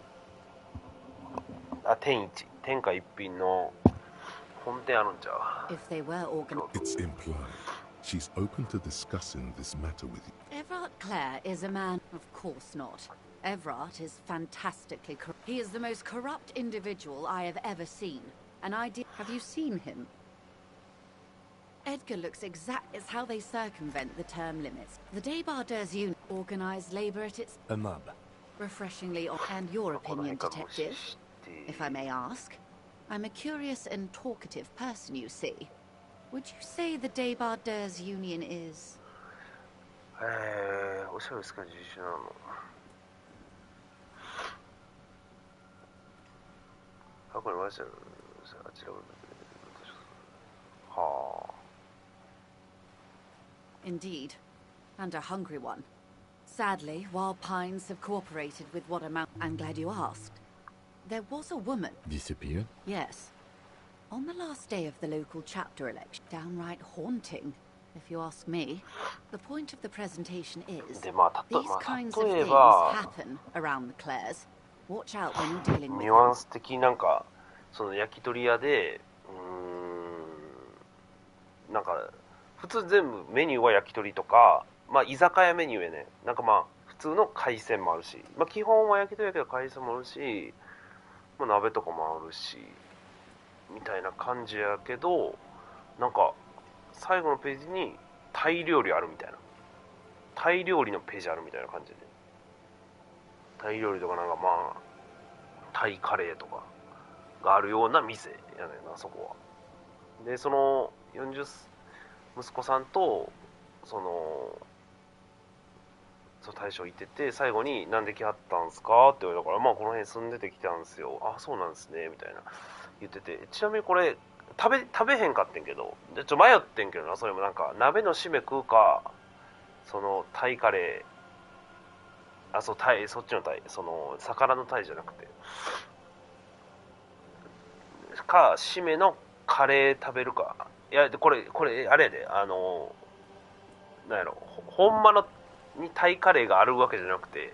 天下一品の本店あるんちゃう。It's implied She's open to discussing this matter with you. Everard Clare is a man. Of course not. Everard is fantastically corrupt. He is the most corrupt individual I have ever seen. An idea. Have you seen him? Edgar looks exact as how they circumvent the term limits. The Débardeurs Union organized labor at its A mob. refreshingly on. And your opinion, detective, if I may ask? I'm a curious and talkative person, you see. Would you say the Débardeurs Union is? おしゃれですか、自主なの。あ、これマジで、あちらはあ。Indeed, and a hungry one. Sadly, Wild Pines have cooperated with what amount. I'm glad you asked. There was a woman. Disappeared? Yes. On the last day of the local chapter election. Downright haunting, if you ask me. The point of the presentation is, these kinds of things happen around the Clares. Watch out when you're dealing with ニュアンス的になんかその焼き鳥屋でなんか普通全部メニューは焼き鳥とか、まあ居酒屋メニューやね。なんかまあ普通の海鮮もあるし、まあ基本は焼き鳥やけど海鮮もあるし、まあ鍋とかもあるしみたいな感じやけど、なんか最後のページにタイ料理あるみたいな、タイ料理のページあるみたいな感じで、タイ料理とかなんかまあタイカレーとかがあるような店やねんな、そこは。でその40息子さんとその大将いてて、最後になんで来はったんすかって言われたから、まあこの辺住んでて来たんすよ。あ、そうなんですねみたいな言ってて、ちなみにこれ食べへんかってんけど、で迷ってんけどな、それもなんか鍋の締め食うか、そのタイカレー、あ、そうタイ、そっちのタイ、その魚のタイじゃなくてか、締めのカレー食べるか。いやこれあれやで、なんやろ、ほんまのにタイカレーがあるわけじゃなくて、例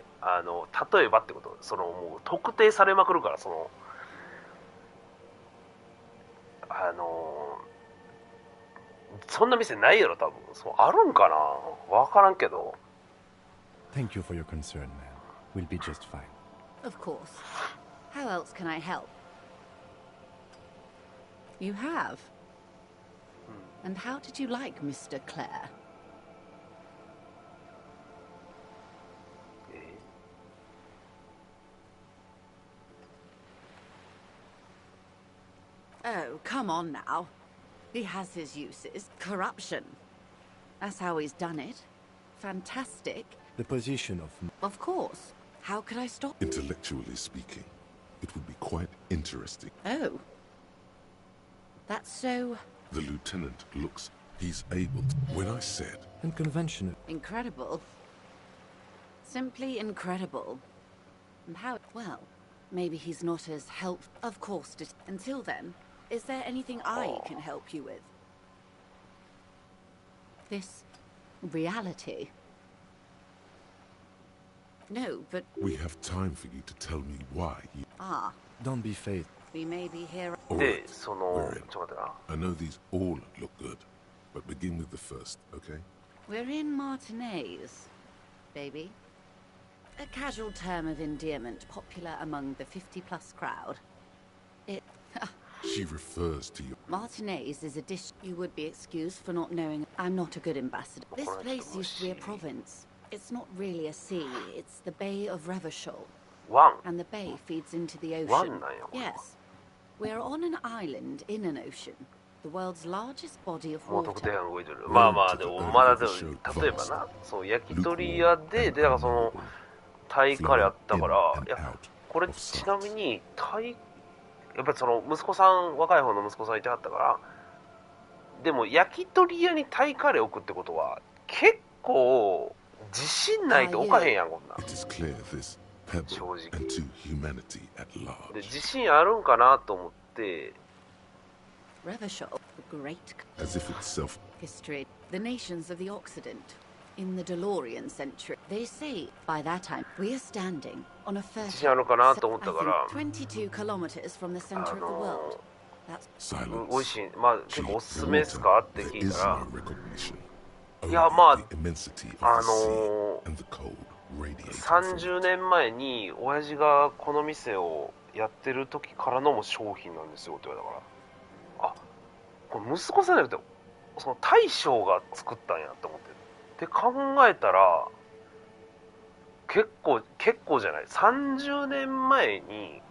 えばってこと、そのもう特定されまくるから、そのそんな店ないやろ多分。そうあるんかな、わからんけど。 Thank you for your concern, man. We'll be just fine. Of course. How else can I help? You have? And how did you like Mr. Clare? Oh, come on now. He has his uses. Corruption. That's how he's done it. Fantastic. The position of... Of course. How could I stop? Intellectually speaking, it would be quite interesting. Oh. That's so... The lieutenant looks... He's able to... When I said... And conventional. Incredible. Simply incredible. And how... Well, maybe he's not as helpful. Of course. Until then, is there anything I can help you with? This... reality. No, but... We have time for you to tell me why you... Ah. Don't be faithful. We may be here... All で right, その we're in. ちょっと待ってな。 I know these all look good, but begin with the first, okay? We're in Martinez, baby. A casual term of endearment popular among the 50-plus crowd. It... She refers to you. Martinez is a dish. You would be excused for not knowing. I'm not a good ambassador. This place used to be a province. It's not really a sea. It's the Bay of Revachol. ワン And the bay feeds into the ocean. Oneなんや。 Yes. We're on an island in an ocean. The world's largest body of もう特定 water. 班動いてる。まあまあでもまだでも例えばな、そう焼き鳥屋でだからそのタイカレーあったから、いやこれちなみにタイやっぱりその息子さん、若い方の息子さんいてはったから、でも焼き鳥屋にタイカレー置くってことは結構自信ないと置かへんやん、こんなん。 It is clear this pebble and to humanity at で large. 自信あるんかなと思って。 Revachol, the great As if itself. history. The nations of the Occident. In the DeLorean century. They say, by that time, we are standing on a fertile... 自信あるかなと思ったから。 22 kilometers from the center of the world. That's... Silence. 美味しい、まあ結構おすすめですかって聞い There た is ら、 no recognition. Only いや、まあ、 the immensity of the sea and the cold radiating from 30 it. 年前に親父がこの店をやってる時からのも商品なんですよって言われたから、あ、これ息子さんじゃなくてその大将が作ったんやと思ってって考えたら結構じゃない、30年前に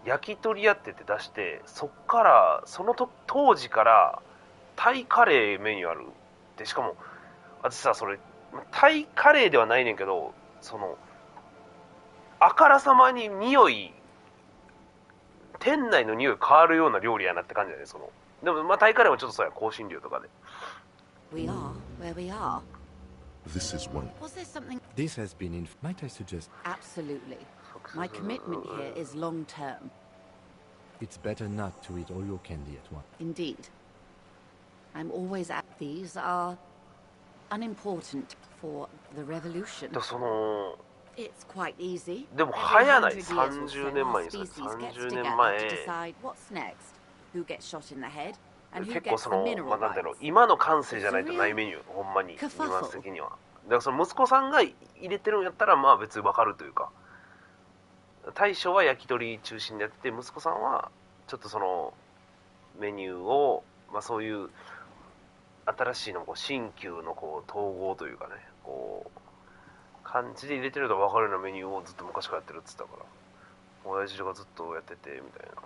焼き鳥屋って出して、そっからその当時からタイカレーメニューあるで、しかも私さ、それタイカレーではないねんけど、そのあからさまに店内の匂い変わるような料理やなって感じだね。そのでもまあタイカレーもちょっとそうや、香辛料とかで。 We are where we are. This is one. Was there something? This has been in... Might I suggest... Absolutely. My commitment here is long term. It's better not to eat all your candy at once. Indeed. I'm always at these are unimportant for the revolution. でその It's quite easy. でも Every 早ない、 100 years or so, 30年前 our にそれ species gets 30 together 年 to 前 decide what's next, who gets shot in the head, and who 結構 gets そ the の、ま mineral あ、なんていうの rights. 今の感性じゃないとないメニュー、ほんまにニュアンス的には。だからその息子さんが入れてるんやったらまあ別に分かるというか、大将は焼き鳥中心でやってて、息子さんはちょっとそのメニューを、まあ、そういう新しいのこう新旧のこう統合というかね、こう感じで入れてると分かるようなメニューをずっと昔からやってるって言ってたから、親父がずっとやっててみたいな。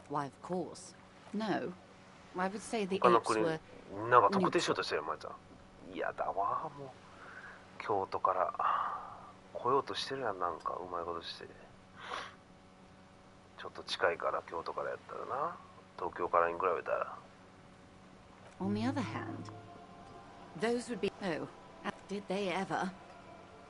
Why, of course. No. I would say the 他の apes 国 were なんか特定しようとしてるよ、お前ちゃん。嫌だわ、もう京都から来ようとしてるやん、なんかうまいことして。ちょっと近いから京都からやったらな、東京からに比べたら。 On the other hand, those would be... Oh, did they ever?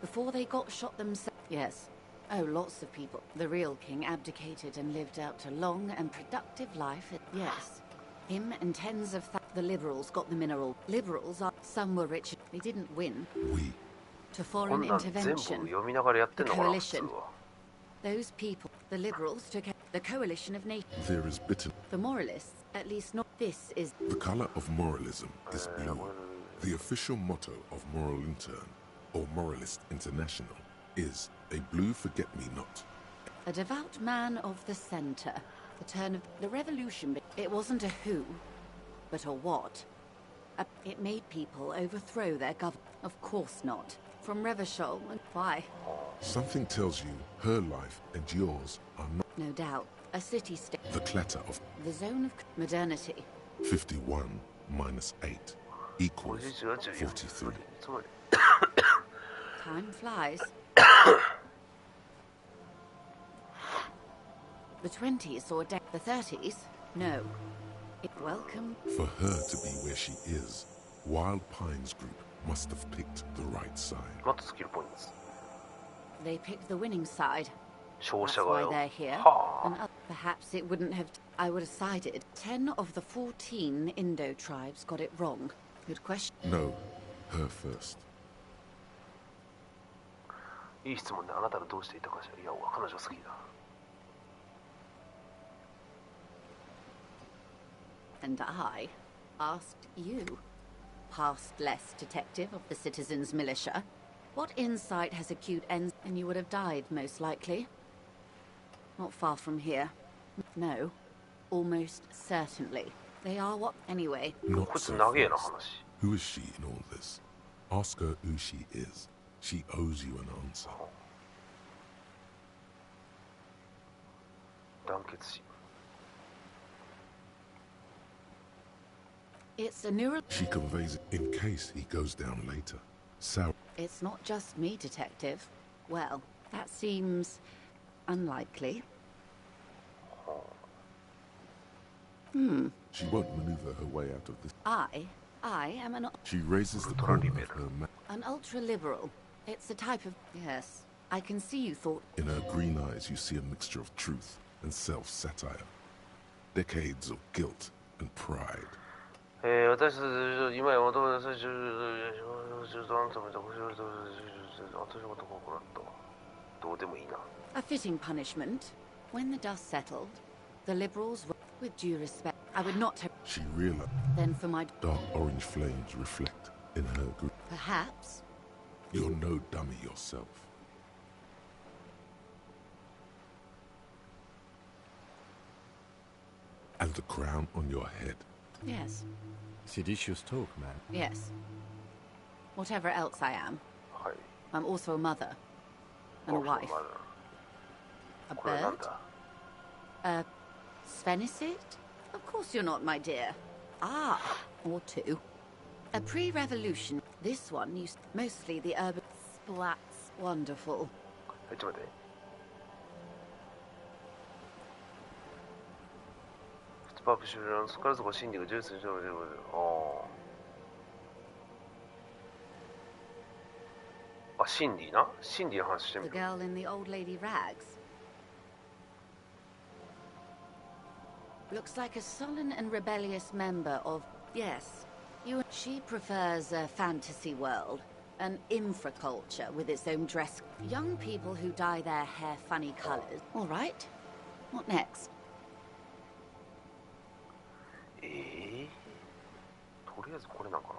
Before they got shot themselves? Yes. Oh, lots of people. The real king abdicated and lived out a long and productive life. Yes. Him and tens of the liberals got the mineral. Liberals are... Some were rich. They didn't win. We. To こ foreign んなん全部 intervention. 読みながらやってんのかな、普通 The coalition. は。 Those people, the liberals took the coalition of nations. There is bitter. The moralists, at least not... This is... The color of moralism is blue. The official motto of Moral Intern, or Moralist International, is a blue forget-me-not. A devout man of the center. The turn of the revolution. It wasn't a who, but a what. It made people overthrow their government. Of course not. From Revachol and why? Something tells you her life and yours are not. No doubt. A city-state. The clatter of The zone of modernity. 51 minus 8 equals 43. つまり Time flies. The 20s or the 30s? No. Welcome. For her to be where she is, Wild Pines Group must have picked the right side. またスキルポイントです。 They picked the winning side. 勝 That's 者が why よ。 they're here. は And perhaps it wouldn't have... I would have sided. 10 of the 14 Indo tribes got it wrong. Good question. No, her first. あ、いい質問で、あなたがどうしていたかしら。いや、彼女好きだ。 And I asked you, past less detective of the citizens' militia, what insight has acute ends, and you would have died, most likely. Not far from here. No, almost certainly. They are what... Anyway, Not こいつ so 長えな fast. 話。 Who is she in all this? Ask her who she is. She owes you an answer. 団結し。 it's a neural... She conveys it in case he goes down later. Sarah. It's not just me, detective. Well, that seems... unlikely. She won't maneuver her way out of this. I am She raises the corner of her mouth. an ultra-liberal. It's a type of... Yes, I can see you thought... In her green eyes, you see a mixture of truth and self-satire. Decades of guilt and pride. 私たち今や求めた最終どうでもいいな。 A fitting punishment. When the dust settled, the liberals... With due respect, I would not have... She realized Then for my... dark orange flames reflect in her group. Perhaps. You're no dummy yourself. And the crown on your head. Yes. Seditious talk, man. Yes. Whatever else I am, はい。 I'm also a mother. And a wife. A これなん bird? だ A Svenicid? Of course you're not, my dear. Ah, or two. A pre-revolution. This one used mostly the urban splats. Wonderful. ちょっと待って。フットパープ終了のそこからそこ心理が重視する。ああ、シンディな。シンディの話してみ The る。 girl in the old lady rags. Looks like a sullen and rebellious member of... Yes. She prefers a fantasy world. An infraculture with its own dress. Young people who dye their hair funny colors. All right. What next? とりあえずこれなんかな。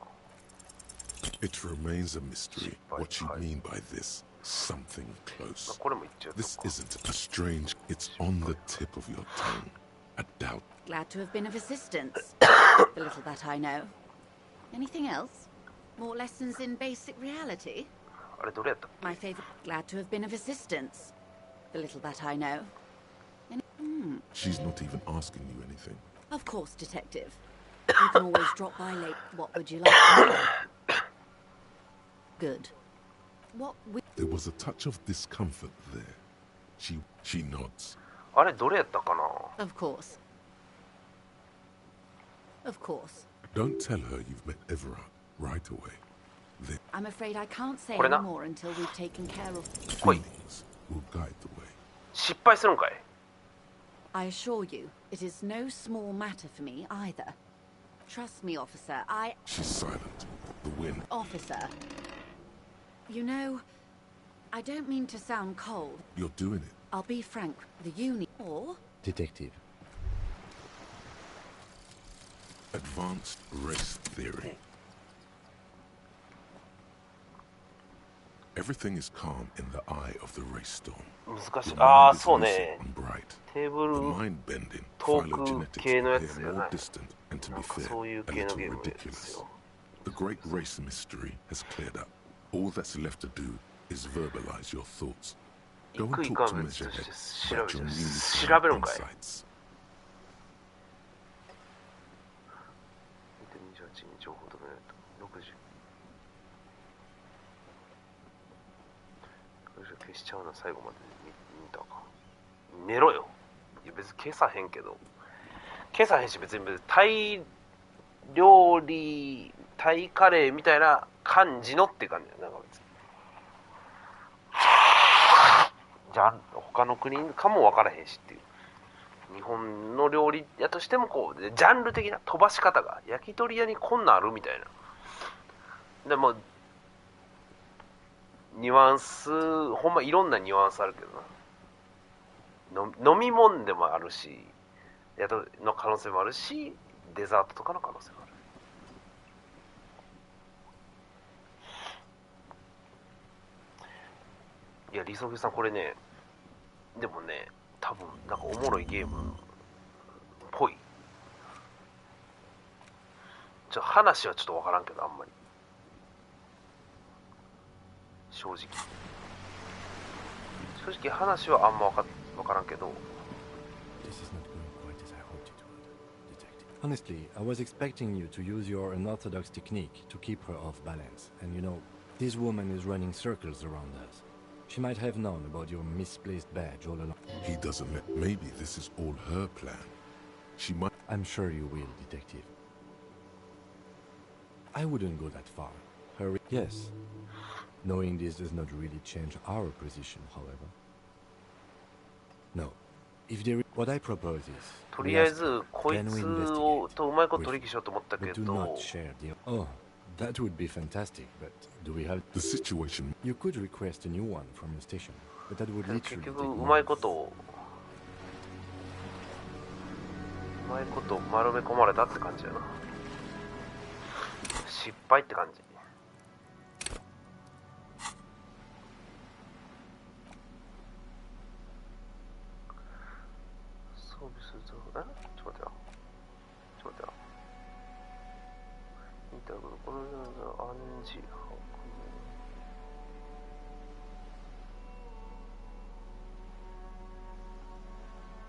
It remains a mystery what you mean by this. Something まあ close. これも言っちゃうと This isn't a strange. It's on the tip of your tongue. A doubt. Glad to have been of assistance. The little that I know. Anything else? More lessons in basic reality? あれどれやったっ My favorite. Glad to have been of assistance. The little that I know. She's not even asking you anything. Of course, detective. You can always drop by late. What would you like to know? Good. What we... There was a touch of discomfort there. She nods. け？あれどれやったかな。 Of course. Of course. Don't tell her you've met Everard right away. Their I'm afraid I can't say これな。 any more until we've taken care of... feelings will guide the way. 失敗するんかい。 I assure you, it is no small matter for me either. Trust me, officer. She's silent. The wind. Officer. You know, I don't mean to sound cold. You're doing it. I'll be frank. The uni... Or... Detective. Advanced race theory. Everything is calm in the eye of the race storm. 難しい。 The ああ、 mind is そう lucid ね。 and bright. テーブ The ル mind bending トーク phylogenetics 系のやつ appear じゃな more い。 distant and to な be んか fair, そういう a 系の little ゲームです よ。 ridiculous. The great race mystery has cleared up. All that's left to do is verbalize your thoughts. Go 行く and 行 talk か to ん別 Measure と Head して about 調 your べ newly 調 found べるんかい。 insights. 28に情報止めないと60。消しちゃうな、最後まで見たか。寝ろよ。いや別に消さへんけど。消さへんし別にタイ料理、タイカレーみたいな感じのって感じだよ。なんか別に。じゃあ他の国かも分からへんしっていう。日本の料理屋としてもこうジャンル的な飛ばし方が焼き鳥屋にこんなんあるみたいな。でもニュアンスほんまいろんなニュアンスあるけどな。飲み物でもあるし、宿の可能性もあるし、デザートとかの可能性もある。いや、理想さんこれね、でもね、多分なんかおもろいゲームっぽい。話はちょっとわからんけど、あんまり。正直話はあんまわからんけど。 This is not going quite as I hoped it would, Detective. Honestly, I was expecting you to use your unorthodox technique to keep her off balance. And you know, this woman is running circles around us. She might have known about your misplaced badge all along. He doesn't let. Maybe this is all her plan. She might. I'm sure you will, Detective. I wouldn't go that far. Yes. Knowing this does not really change our position, however. No. If there is... What I propose is... とりあえずこいつをとうまいこと取引しようと思ったけ But do ど。 not share the... Oh, that would be fantastic, but do we have... The situation. You could request a new one from the station, but that would 結 literally 局 take う months. まいことをまいこと丸め込まれたって感じやな。失敗って感じ。装備すると、ちょっと待ってよ。インターグル、これ暗示、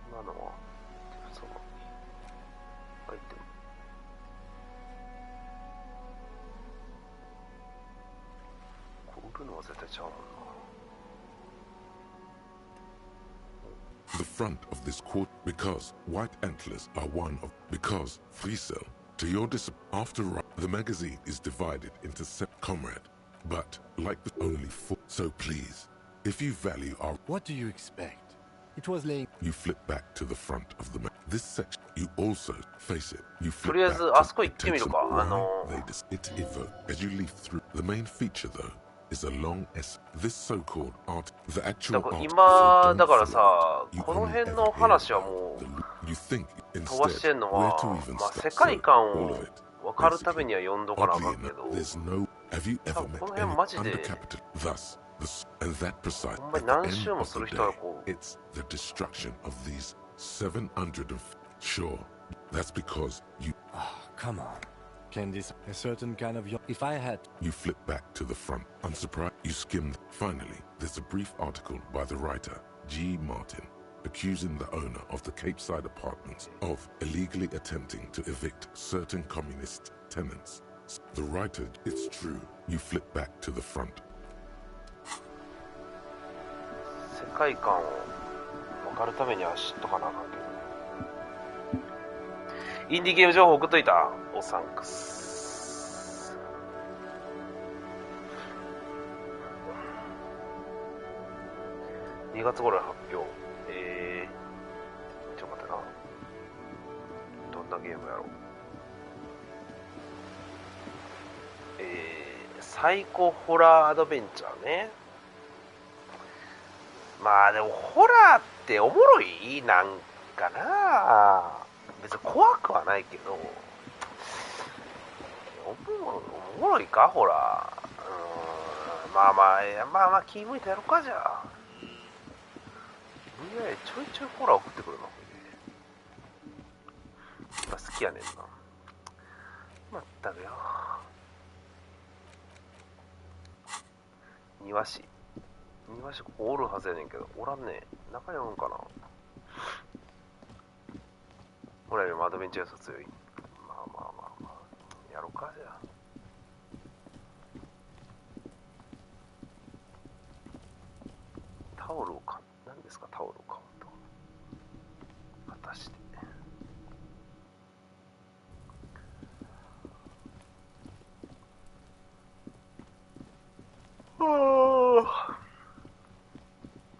今のは、その、アイテム。こう売るのは絶対ちゃうもんな。The front of this court because white antlers are one of because free cell to your after the magazine is divided into comrade but like the only four so please if you value our What do you expect? It was laying. you flip back to the front of the this section you also face it you と flip りあえ back ず to あそこ行っ it てみ takes る a か。they it evoke as you leaf through the main feature though is a long S this so-called art the だ actual から art 今 so だから don't さ follow it. You この only 辺 ever の hear 話は about も the う you think 飛ばしてん instead の where to は even まあ start 世界 so 観 all を of it 分かるためには読んどかなあ oddly かんけ enough ど there's no have you 多 ever 分こ met の any 辺マジで undercapital thus and that precise ほんまに at the 何 end 周も of す the る人は day こう it's the destruction of these 700 of sure that's because you Oh, come on. Can this a certain kind of if I had you flip back to the front unsurprised you skimmed finally there's a brief article by the writer G. Martin accusing the owner of the Cape Side apartments of illegally attempting to evict certain communist tenants. The writer, it's true. You flip back to the front. 世界観を分かるためには知っとかなあかんけどね。インディーゲーム情報送っといた。おサンクス。2月頃に発表。ちょっと待ってな。どんなゲームやろう。サイコホラーアドベンチャーね。まあでもホラーっておもろいなんかな。別に怖くはないけど、おもろいかホラー。まあ気向いてやろうかじゃあ。いやちょいちょいホラー送ってくるの。好きやねんな。まったくよ。庭師ここおるはずやねんけどおらんねえ。中におるんかな。俺よりもアドベンチャー要素強い。まあやろうかじゃあ。タオルをか何ですかタオルを買うと果たして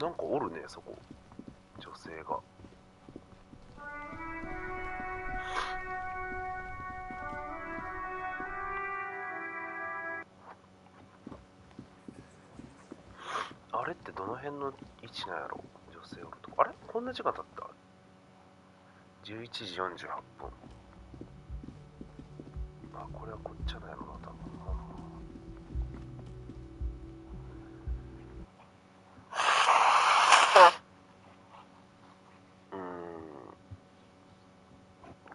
なんかおるねそこ女性が。あれってどの辺の位置なんやろ女性おるとこ。あれこんな時間経った。11時48分。あこれはこっちじゃないのな多分。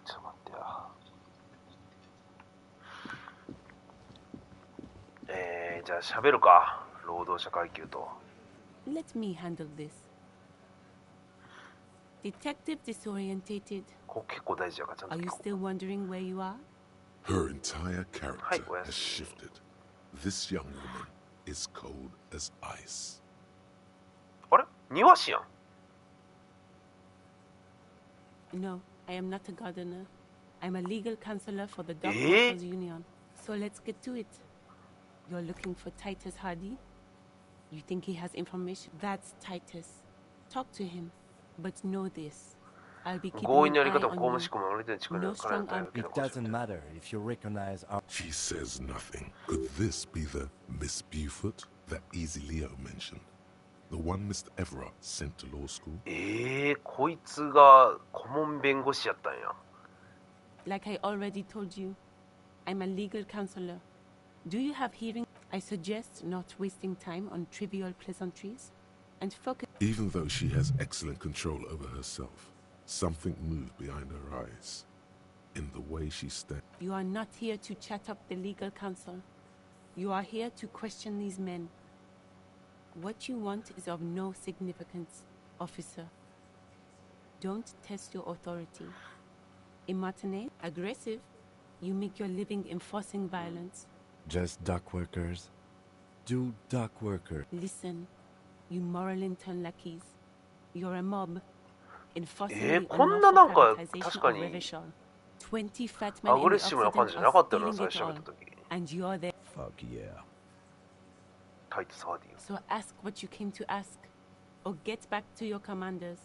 ちょっと待ってや。じゃあ喋るか労働者階級と。Let me handle this. Detective disorientated. ここ結構大事やからちゃんと Are 聞 you こう。 still wondering where you are? Her entire character Hi, Wes. has shifted. This young woman is cold as ice. あれ庭師やん。 No, I am not a gardener. I'm a legal counselor for the Dock Workers Union. So let's get to it. You're looking for Titus Hardy? You think he has information? That's Titus. Talk to him. But know this. I'll be keeping 強引 an なやり eye 方を公 on 務執行も俺で地区に No 金 strong を与え arm. るけ It ど doesn't matter if you recognize our She says nothing. Could this be the Miss Buford that Easy Leo mentioned? The one Mr. Everett sent to law school? こいつが顧問弁護士やったんや。Like I already told you, I'm a legal counselor. Do you have hearing? I suggest not wasting time on trivial pleasantries and focus. Even though she has excellent control over herself, something moved behind her eyes. In the way she stands. You are not here to chat up the legal counsel. You are here to question these men. What you want is of no significance, officer. Don't test your authority. Immartinate, aggressive, you make your living enforcing violence. Just dock workers. Do dock worker. Listen, you moral intern lackeys. You're a mob. Enforcing the こんななんか unlawful privatization 確か of に Revachol. 20 fat men ア in グレッ the シブな感 Occident じじゃなか are ったよな、 stealing 最 it 初喋った all. 時。 And you're there. Fuck yeah. タイトサーディン。 So ask what you came to ask. Or get back to your commanders.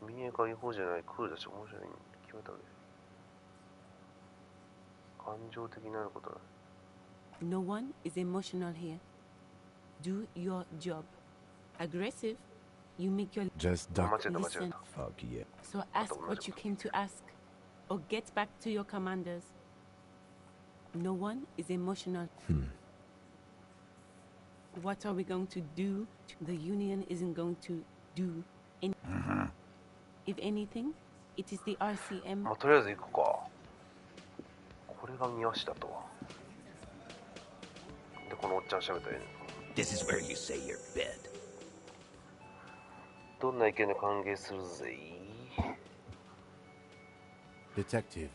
民営化違法じゃない、クールだし面白いに決めたわけ。感情的になることはない。 No one is emotional here. Do your job. Aggressive, you make your... Just 間違 dock. えた間違え Listen. た。 Fuck yeah. So ask what you came to ask. Or get back to your commanders. No one is emotional. What are we going to do? The Union isn't going to do anything. If anything, it is the RCM. まあ、とりあえず行くか。これが宮下とは。で、このおっちゃん喋ったらいいね。 This is where you say your bed. どんな意見で歓迎するぜ。 Detective.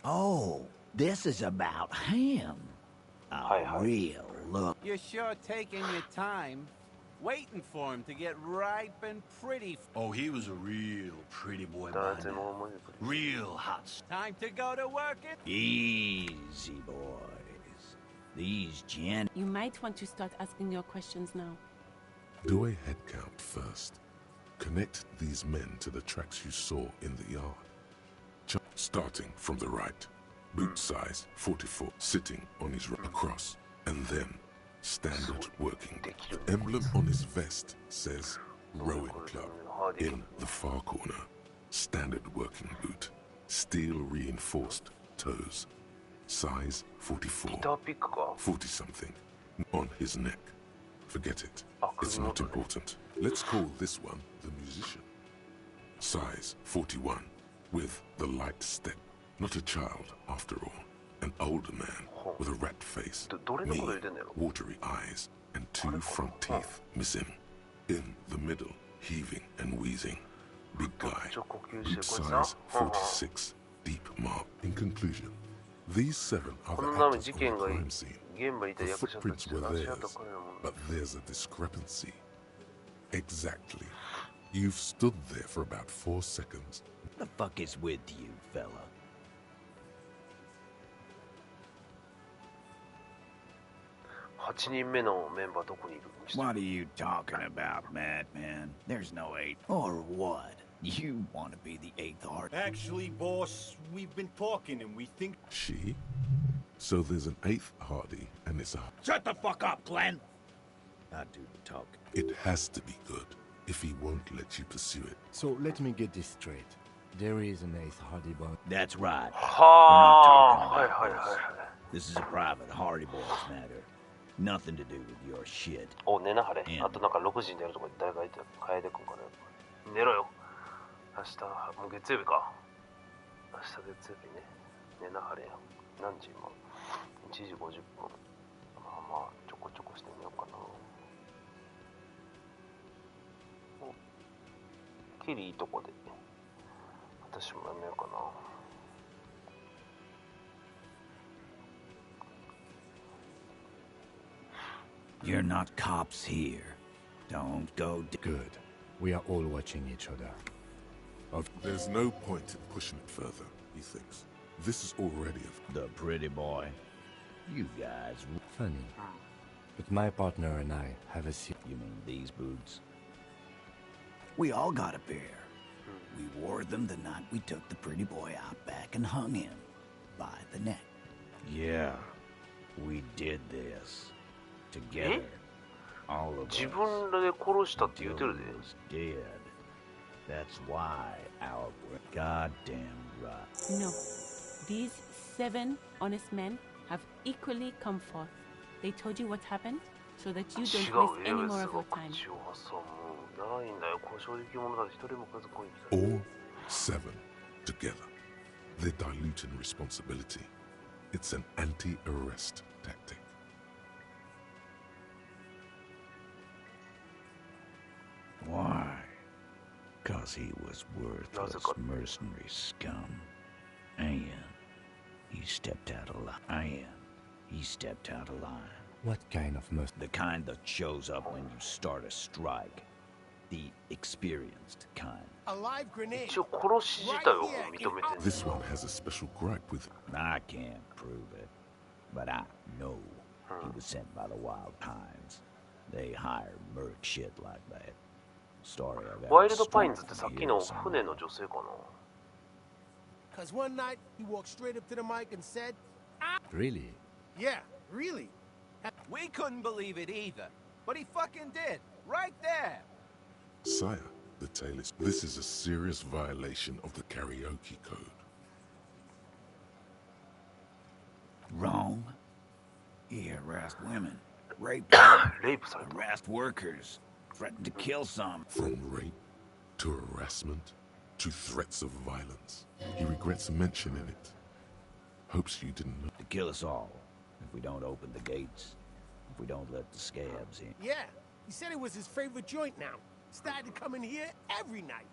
Oh, this is about him. Hi, A hi. real look. You're sure taking your time, waiting for him to get ripe and pretty. Oh, he was a real pretty boy, 男 man. 性も思い出くる。 Real hot stuff. Time to go to work it. Easy, boys. These gen... You might want to start asking your questions now. Do a head count first. Connect these men to the tracks you saw in the yard. Starting from the right. Boot size 44, sitting on his right across. And then, standard working. The emblem on his vest says Rowing Club. In the far corner, standard working boot. Steel reinforced toes. Size 44. ギターピックか。 40 something. On his neck. Forget it. Ah, It's not important. Let's call this one the musician. Size 41. With the light step. Not a child, after all. An older man with a rat face, knee, watery eyes, and 2 front teeth missing. In the middle, heaving and wheezing. Big guy. Boot size 46. Deep mark. In conclusion, these 7 are the actors on the crime scene. The footprints were theirs, but there's a discrepancy. Exactly. You've stood there for about 4 seconds. The fuck is with you, fella? $8 人目のメンバーどこにいる？ What are you talking about, madman? There's no 8. Or what? You want to be the 8th art? Actually, boss, we've been talking and we think... She? So there's an 8th Hardy, and it's a... Shut the fuck up, Glenn! I do the talking. It has to be good, if he won't let you pursue it. So let me get this straight. There is an 8th Hardy Bond. That's right. はあ、はいはいはいはい。 This is a private Hardy Boys matter. Nothing to do with your shit. お、寝なはれ。あとなんか6時に寝るとか誰か言ってた。楓君かな。寝ろよ。明日、もう月曜日か。明日月曜日ね。寝なはれや。何時今 ?1 時50分。まあまあ、ちょこちょこしてみようかな。お、キリいいとこで。私もやめようかな。You're not cops here. Don't go... Good. We are all watching each other. There's no point in pushing it further, he thinks. This is already The pretty boy. You guys... Funny. But my partner and I have a You mean these boots? We all got a pair. We wore them the night we took the pretty boy out back and hung him by the neck. Yeah, we did this together. All of us. 自分らで殺したって言うてるで。 Until he was dead. That's why our goddamn right. No. These 7 honest men have equally come forth. They told you what happened so that you 違 don't う waste エ any ル more ス of が your time. 口を挟む。ないんだよ。故障的者だ。一人も数こいんだ。 All 7 together. They're diluting responsibility. It's an anti-arrest tactic. Why? 'Cause he was worthless mercenary scum. And he stepped out of line. What kind of mercy? The kind that shows up when you start a strike. The experienced kind. A live grenade. 一応殺し自体を認めてる。 This one has a special gripe with I can't prove it, but I know he was sent by the Wild Pines. They hire merc shit like that. Story I've ever ワイルドパインズって stolen さっ from きの here 船 somewhere. の女性かな。 Cause one night he walked straight up to the mic and said, Really? "Yeah, really." We couldn't believe it either. But he fucking did. Right there. Sire. The tale is this is a serious violation of the karaoke code. Wrong. He harassed women, raped them, レイプされた。 harassed workers, threatened to kill some. From rape to harassment to threats of violence. He regrets mentioning it. Hopes you didn't know. To kill us all if we don't open the gates, if we don't let the scabs in. Yeah, he said it was his favorite joint now. Started to come in here every night.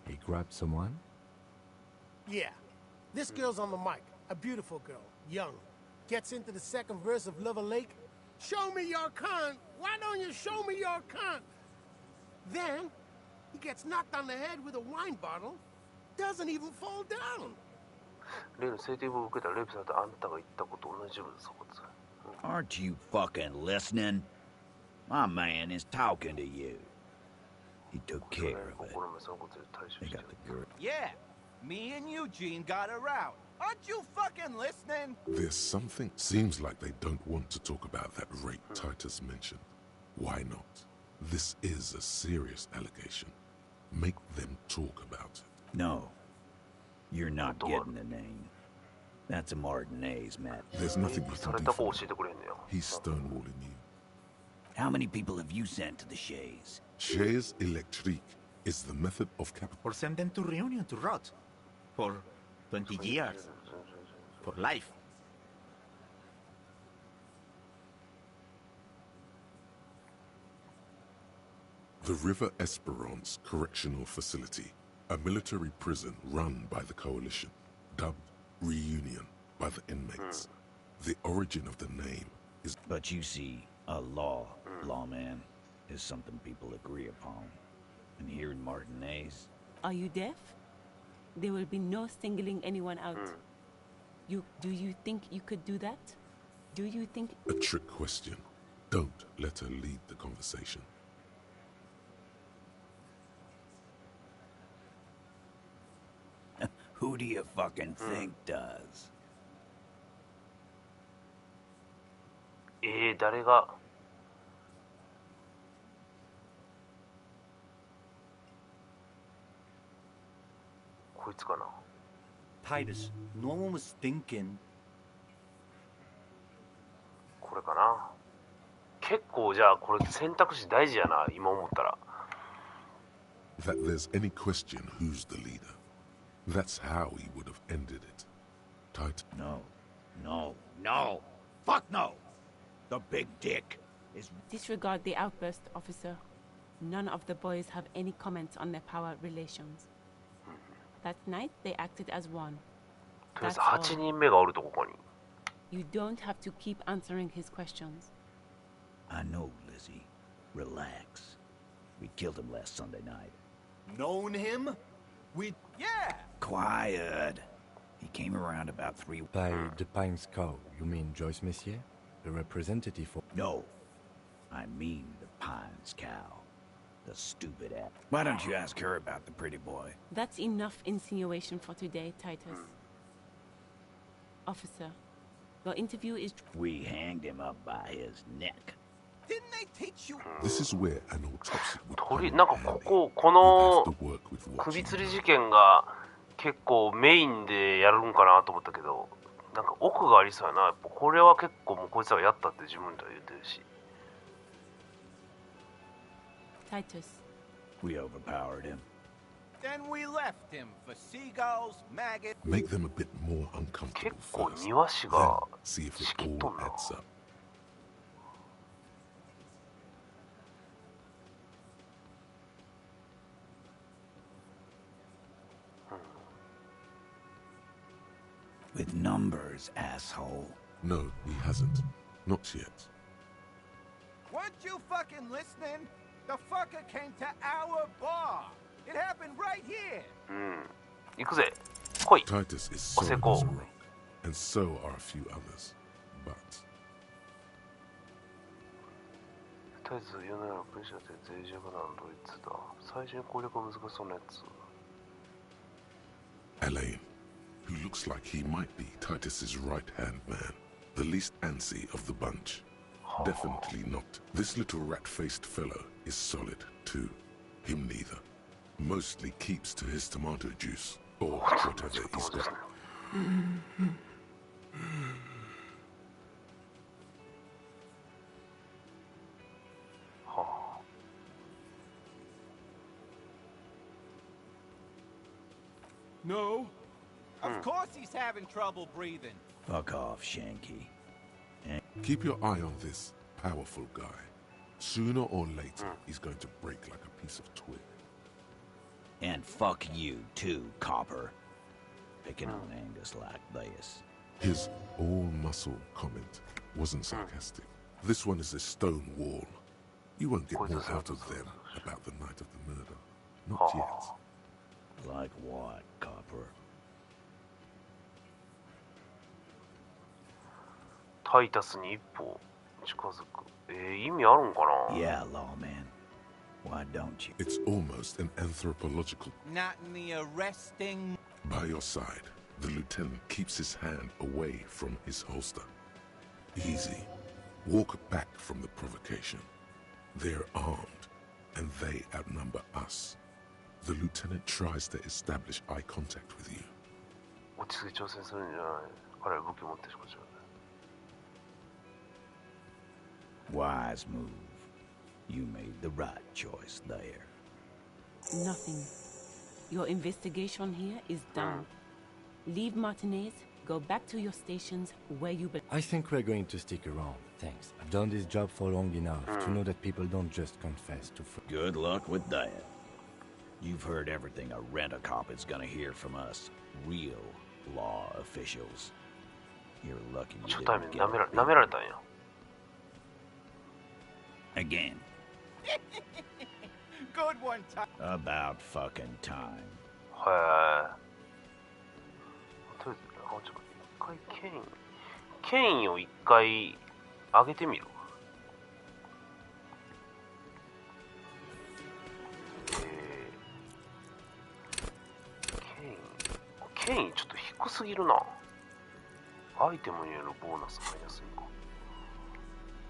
He grabbed someone? Yeah. This girl's on the mic. A beautiful girl. Young. Gets into the second verse of Lover Lake. Show me your cunt. Why don't you show me your cunt? Then, he gets knocked on the head with a wine bottle. Doesn't even fall down. 例の性的を受けたレイプされたあんたが言ったこと同じようです。Aren't you fucking listening? My man is talking to you. He took care of it. They got the girl. Yeah. Me and Eugene got her out. Aren't you fucking listening? There's something. Seems like they don't want to talk about that rape Titus mentioned. Why not? This is a serious allegation. Make them talk about it. No. You're not getting the name. That's a Martinez, Matt. There's nothing you can do for him. He's stonewalling you. How many people have you sent to the Shays? Chaise électrique is the method of capital. Or send them to Reunion to rot. For 20 years. For life. The River Esperance Correctional Facility, a military prison run by the Coalition, dubbed Reunion by the inmates. The origin of the name is... But you see, a lawman, is something people agree upon. And here in Martinez... Are you deaf? There will be no singling anyone out. Do you think you could do that? Do you think... A trick question. Don't let her lead the conversation. Who do you fucking think does? 誰がこいつかな。 Titus, no one was thinking. これかな。結構じゃあこれ選択肢大事やな、今思ったら。 That there's any question who's the leader. That's how he would have ended it. Titus. No. Fuck no! The big dick is... Disregard the outburst, officer. None of the boys have any comments on their power relations. That night, they acted as one. とりあえず8人目がおるとここに。 You don't have to keep answering his questions. I know, Lizzie. Relax. We killed him last Sunday night. Known him? Yeah! Quiet. He came around about 3... By the Pines Cow, you mean Joyce Messier? The representative for... No. I mean the Pines cow. The stupid ass. Why don't you ask her about the pretty boy? That's enough insinuation for today, Titus. Officer, your interview is... We hanged him up by his neck. Didn't they teach you? This is where an autopsy would come 鳥 in なんか handy. こ You'd の have to work with what 首 you 吊り know. 事件が結構メインでやるんかなと思ったけど、なんか奥がありそうやな。やっぱこれは結構もうこいつらやったって自分では言ってるし。Titus. We overpowered him. Then we left him for seagulls, maggots. Make them a bit more uncomfortable 結構 first. 庭師 Then が see if 仕 it 切っ all とんな。 adds up. With numbers, asshole. No, he hasn't. Not yet. Weren't you fucking listening? The fucker came to our bar. It happened right here. 行くぜ。来い。 Titus is 押せ solid こ as a う。 rock, and so are a few others. But とりあえず世の中のプレッシャーで脆弱なドイツだ。最初に攻略が難しそうなやつ。 Elaine, who looks like he might be Titus's right-hand man, the least antsy of the bunch. Definitely not. This little rat-faced fellow is solid, too. Him neither. Mostly keeps to his tomato juice, or whatever he's got. No. Of course he's having trouble breathing. Fuck off, Shanky. Keep your eye on this powerful guy. Sooner or later, he's going to break like a piece of twig. And fuck you, too, copper. Picking on Angus like this. His all-muscle comment wasn't sarcastic. This one is a stone wall. You won't get more out of them about the night of the murder. Not yet. Like what, copper? タイタスに一歩近づく。意味あるんかな？ Yeah, lawman. Why don't you? It's almost an anthropological. Not in the arresting. By your side, the lieutenant keeps his hand away from his holster. Easy. Walk back from the provocation. They're armed, and they outnumber us. The lieutenant tries to establish eye contact with you. 落ち着いて挑戦するんじゃない。彼は武器を持ってるしこちらで。 Wise move. You made the right choice there. Nothing. Your investigation here is done. Leave Martinez, go back to your stations where you belong. I think we're going to stick around, thanks. I've done this job for long enough to know that people don't just confess to Good luck with that. You've heard everything a rent-a-cop is gonna hear from us. Real law officials. You're lucky you 初対 didn't 面 get 舐められたんや。 again. Good one, time. About fucking time. へえ。とりあえず、ちょっと一回権威を一回上げてみる。権威ちょっと低すぎるな。アイテムによるボーナスマイナス2か。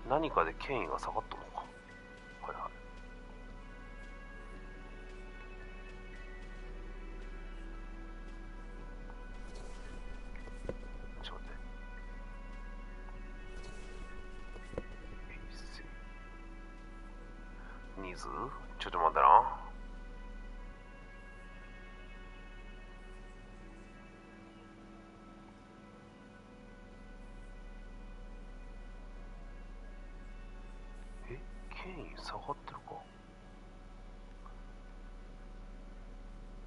何かで権威が下がったのか。はいはい。ちょっと待って。ニーズちょっと待ってな。権威下がってるか。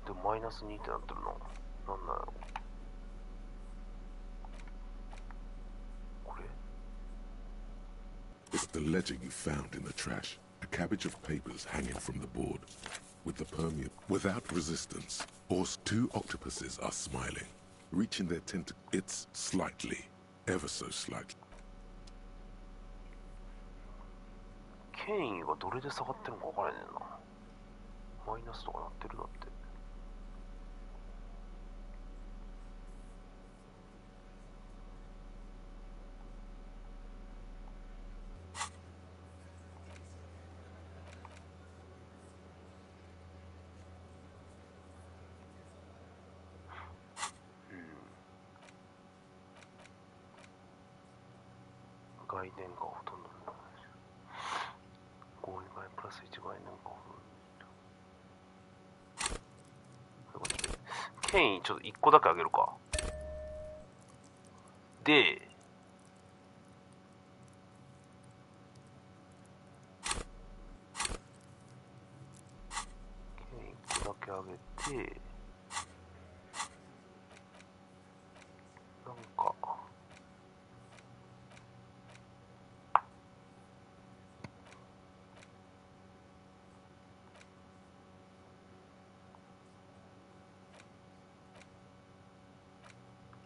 でもマイナス2ってなってるな。なんなんやろ。これ It's the ledger you found in the trash. A cabbage of papers hanging from the board. With the permeable, without resistance. Or two octopuses are smiling. Reaching their tentacles. It's slightly, ever so slightly. 権威がどれで下がってるのか分からへんねんな。マイナスとかなってるだって。概念がほとんどない。合意外プラス1概念がほとんど。権威ちょっと1個だけあげるか。で、権威1個だけあげて、なんか、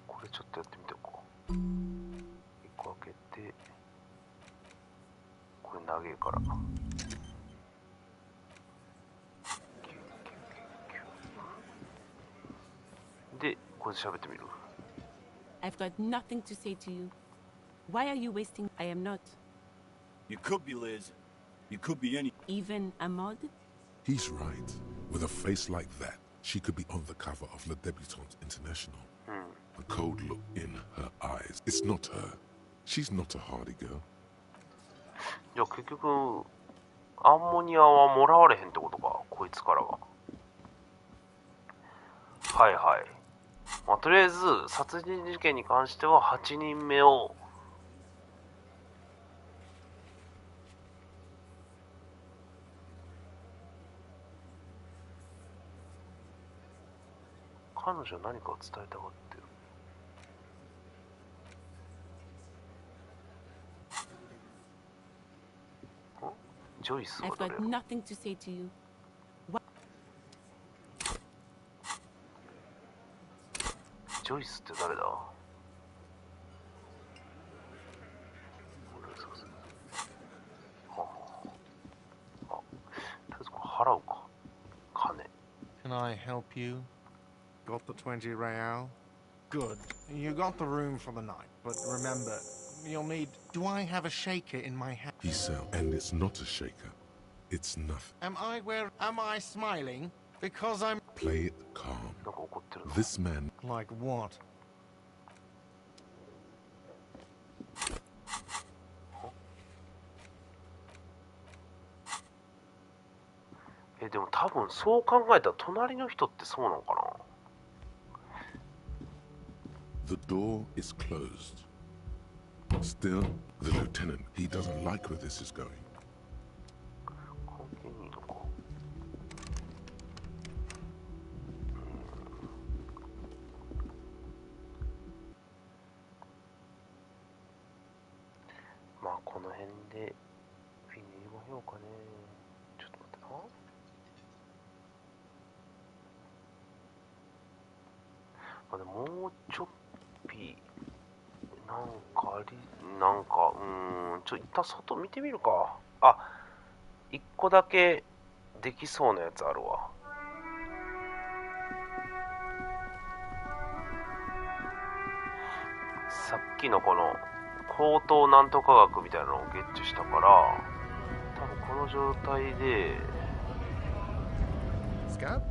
これちょっとやってみておこう。1個開けて、これ長えから。で、これで喋ってみる。I've got nothing to say to you. Why are you wasting? I am not. You could be Liz. You could be any. Even Ahmad? He's right. With a face like that, she could be on the cover of Le Debutante International. The cold look in her eyes. It's not her. She's not a hardy girl. じゃあ結局、アンモニアはもらわれへんってことか、こいつからは。はいはい。まあ、とりあえず、殺人事件に関しては8人目を、彼女は何かを伝えたがってる。ジョイスは I've 誰 got nothing to say to you. ジョイスって誰だ？とりあえずこれ払うか。金。 Can I help you? Got the 20 real? Good. You got the room for the night, but remember, you'll need... Do I have a shaker in my hand? He sound, and it's not a shaker. It's nothing. Am I smiling? Because I'm... Play it calm. This man... Like what? Eh, でも多分そう考えたら隣の人ってそうなのかな。 The door is closed. Still, the lieutenant, he doesn't like where this is going. 関係にいいのか。まあこの辺でフィニーはようかね。ちょっと待ってな。まあでももうちょっぴなんか一旦外見てみるか。あ、一個だけできそうなやつあるわ。さっきのこの高等なんとか学みたいなのをゲッチュしたから、多分この状態で。Scab?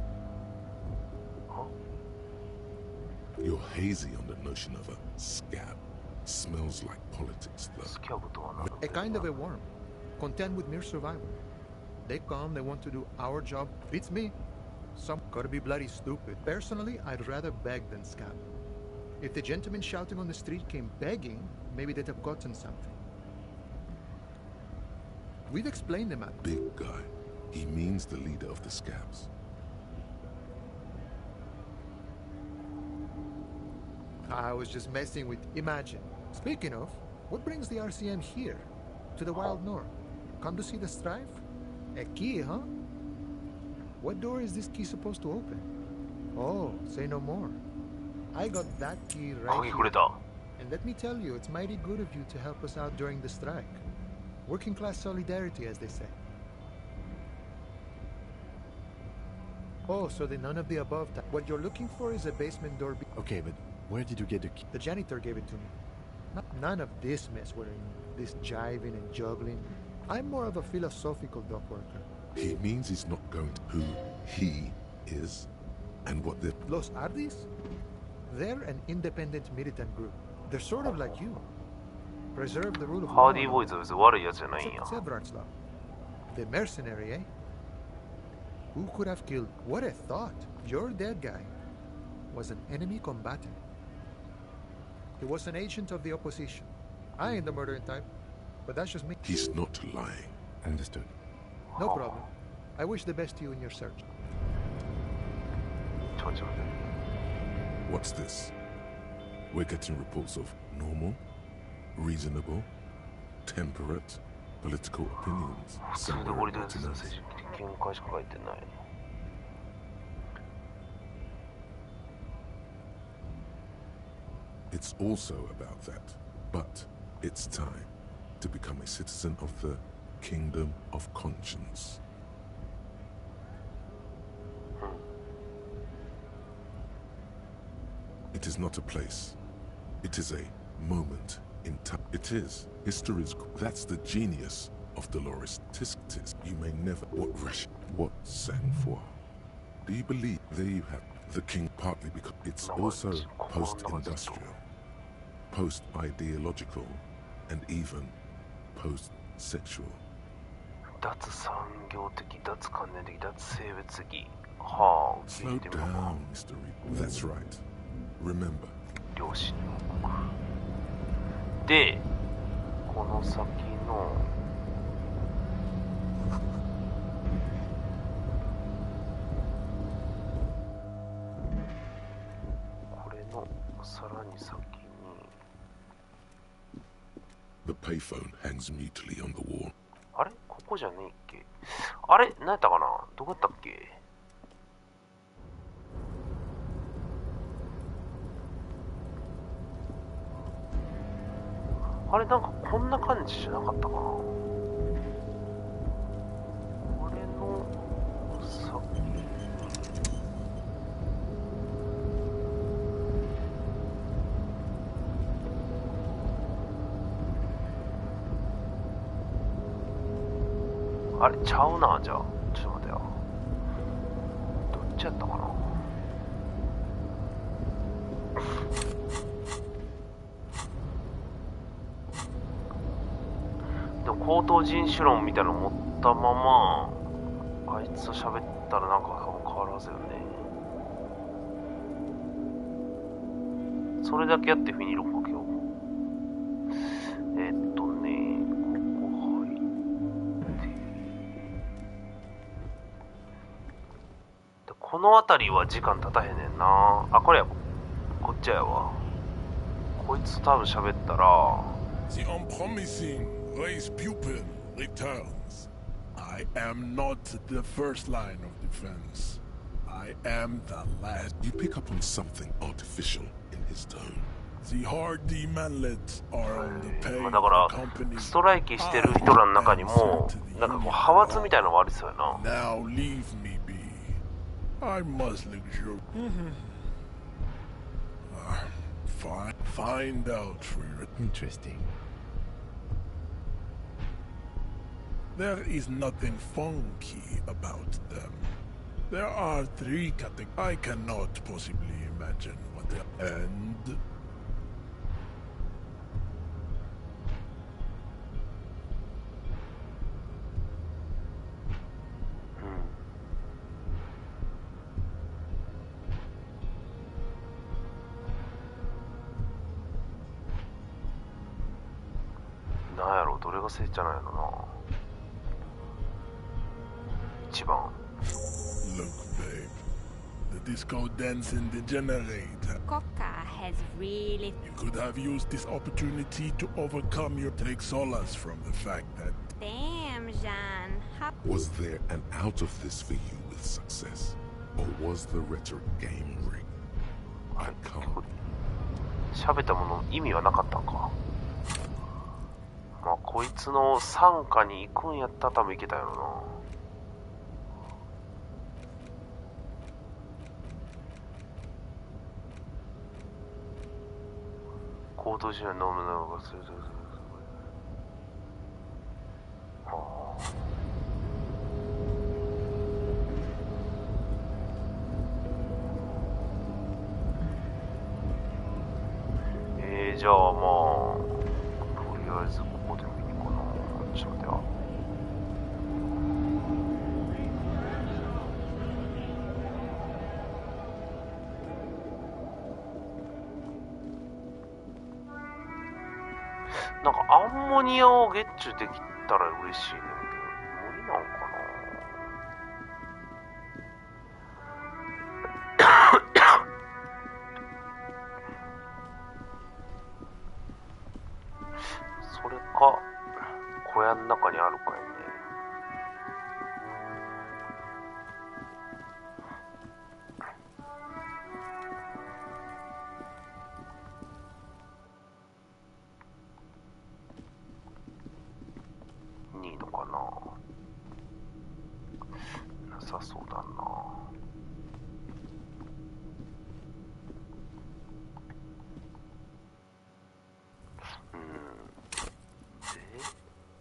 You're hazy on the notion of a scab. Smells like politics, though. A kind of a worm, content with mere survival. They come, they want to do our job. Beats me. Some gotta be bloody stupid. Personally, I'd rather beg than scab. If the gentleman shouting on the street came begging, maybe they'd have gotten something. We've explained them at Big guy. He means the leader of the scabs. I was just messing with... Imagine. Speaking of, what brings the RCM here? To the Wild North? Come to see the strife? A key, huh? What door is this key supposed to open? Oh, say no more. I got that key right here. And let me tell you, it's mighty good of you to help us out during the strike. Working class solidarity, as they say. Oh, so the none of the above. What you're looking for is a basement door. Okay, but where did you get the key? The janitor gave it to me. None of this mess we're in. This jiving and juggling. I'm more of a philosophical dock worker. He means he's not going to who he is and what they're... Los Ardis? They're an independent militant group. They're sort of like you. Preserve the rule of law. Hardy boys は別に悪いやつじゃないんや。 Severance law. The mercenary, eh? Who could have killed? What a thought. Your dead guy was an enemy combatant. He was an agent of the opposition. I ain't the murdering type, but that's just me. He's not lying. Understood. No problem. I wish the best to you in your search. What's this? We're getting reports of normal, reasonable, temperate, political opinions. フードゴリラです。見解しか書いてない。It's also about that, but it's time to become a citizen of the Kingdom of Conscience. It is not a place. It is a moment in time. It is. History's... That's the genius of Dolores Tistis. You may never... What sang for? Do you believe? There you have the king, partly because it's also post-industrial, post-ideological, and even post-sexual. 脱産業的、脱関連的、脱性別的。はあ、 Slow down, Mr. Reed. That's right. Remember. 両親の王国。で、この先のこれのさらに先に The payphone hangs mutely on the wall. あれここじゃねえっけあれ何やったかなどこやったっけあれなんかこんな感じじゃなかったかなこれの先あれちゃうなじゃあちょっと待てよどっちやったかなでも高等人種論みたいなの持ったままあいつと喋ったらなんか変わらずよねそれだけやってフィニロかけようこの辺りは時間経たへんねんなあこれやこっちやわこいつと多分喋ったら The unpromising race pupil returns. I am not the first line of defense. I am the last. You pick up on something artificial in his tone. The hardy manlets are on the pay of the company. ストライキしてる人らの中にもなんかこう派閥みたいなのがありそうやな Now leave me be. I must look you. Find out for you. Interesting. There is nothing funky about them. There are three categories. I cannot possibly imagine what they are. And...なんやろどれが正茶なんやろな一番 Look, babe. The disco dancing degenerator. Coca has really... You could have used this opportunity to overcome your... Take solace from the fact that... Damn, Jean. How... Was there an out of this for you with success? Or was the rhetoric game rigged? I can't. 喋ったもの意味はなかったんかまあこいつの傘下に行くんやったら多分行けたやろな。行動しないノームなのかする。じゃあまあとりあえずここで見に行こうな。ちょっと待ってよ。なんかアンモニアをゲッチュできたら嬉しいねんけど、無理なんかな。それか小屋の中にあるかいね。いいのかな。なさそうだな。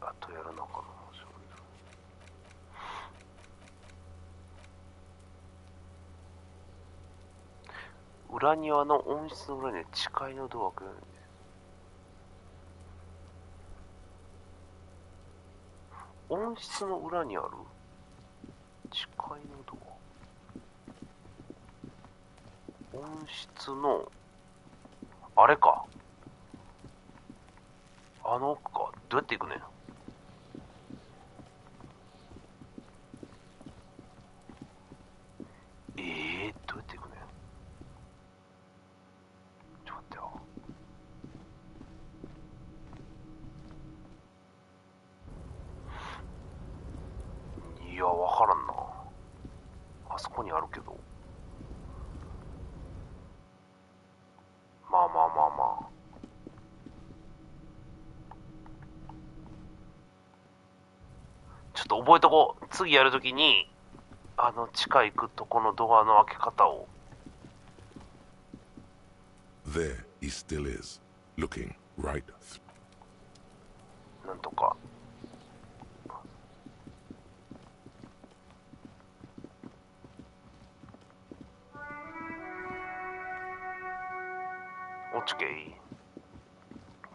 あとやらなかな。裏庭の温室の裏に誓いのドアがあるんです。温室の裏にある誓いのドア。温室のあれか、あの奥か。どうやって行くねん。どうやって行くねん。ちょっと待ってよ。いや、わからんな。あそこにあるけど。まあ。ちょっと覚えとこう。次やるときに、地下行くとこのドアの開け方を。There he still is, looking right. なんとか。オッケー。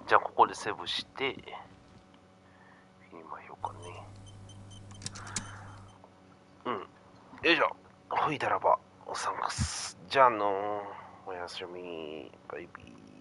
じゃあここでセーブして、今ようかね。よいしょ。ほいだらば、おさんくす。じゃあおやすみ。バイビー。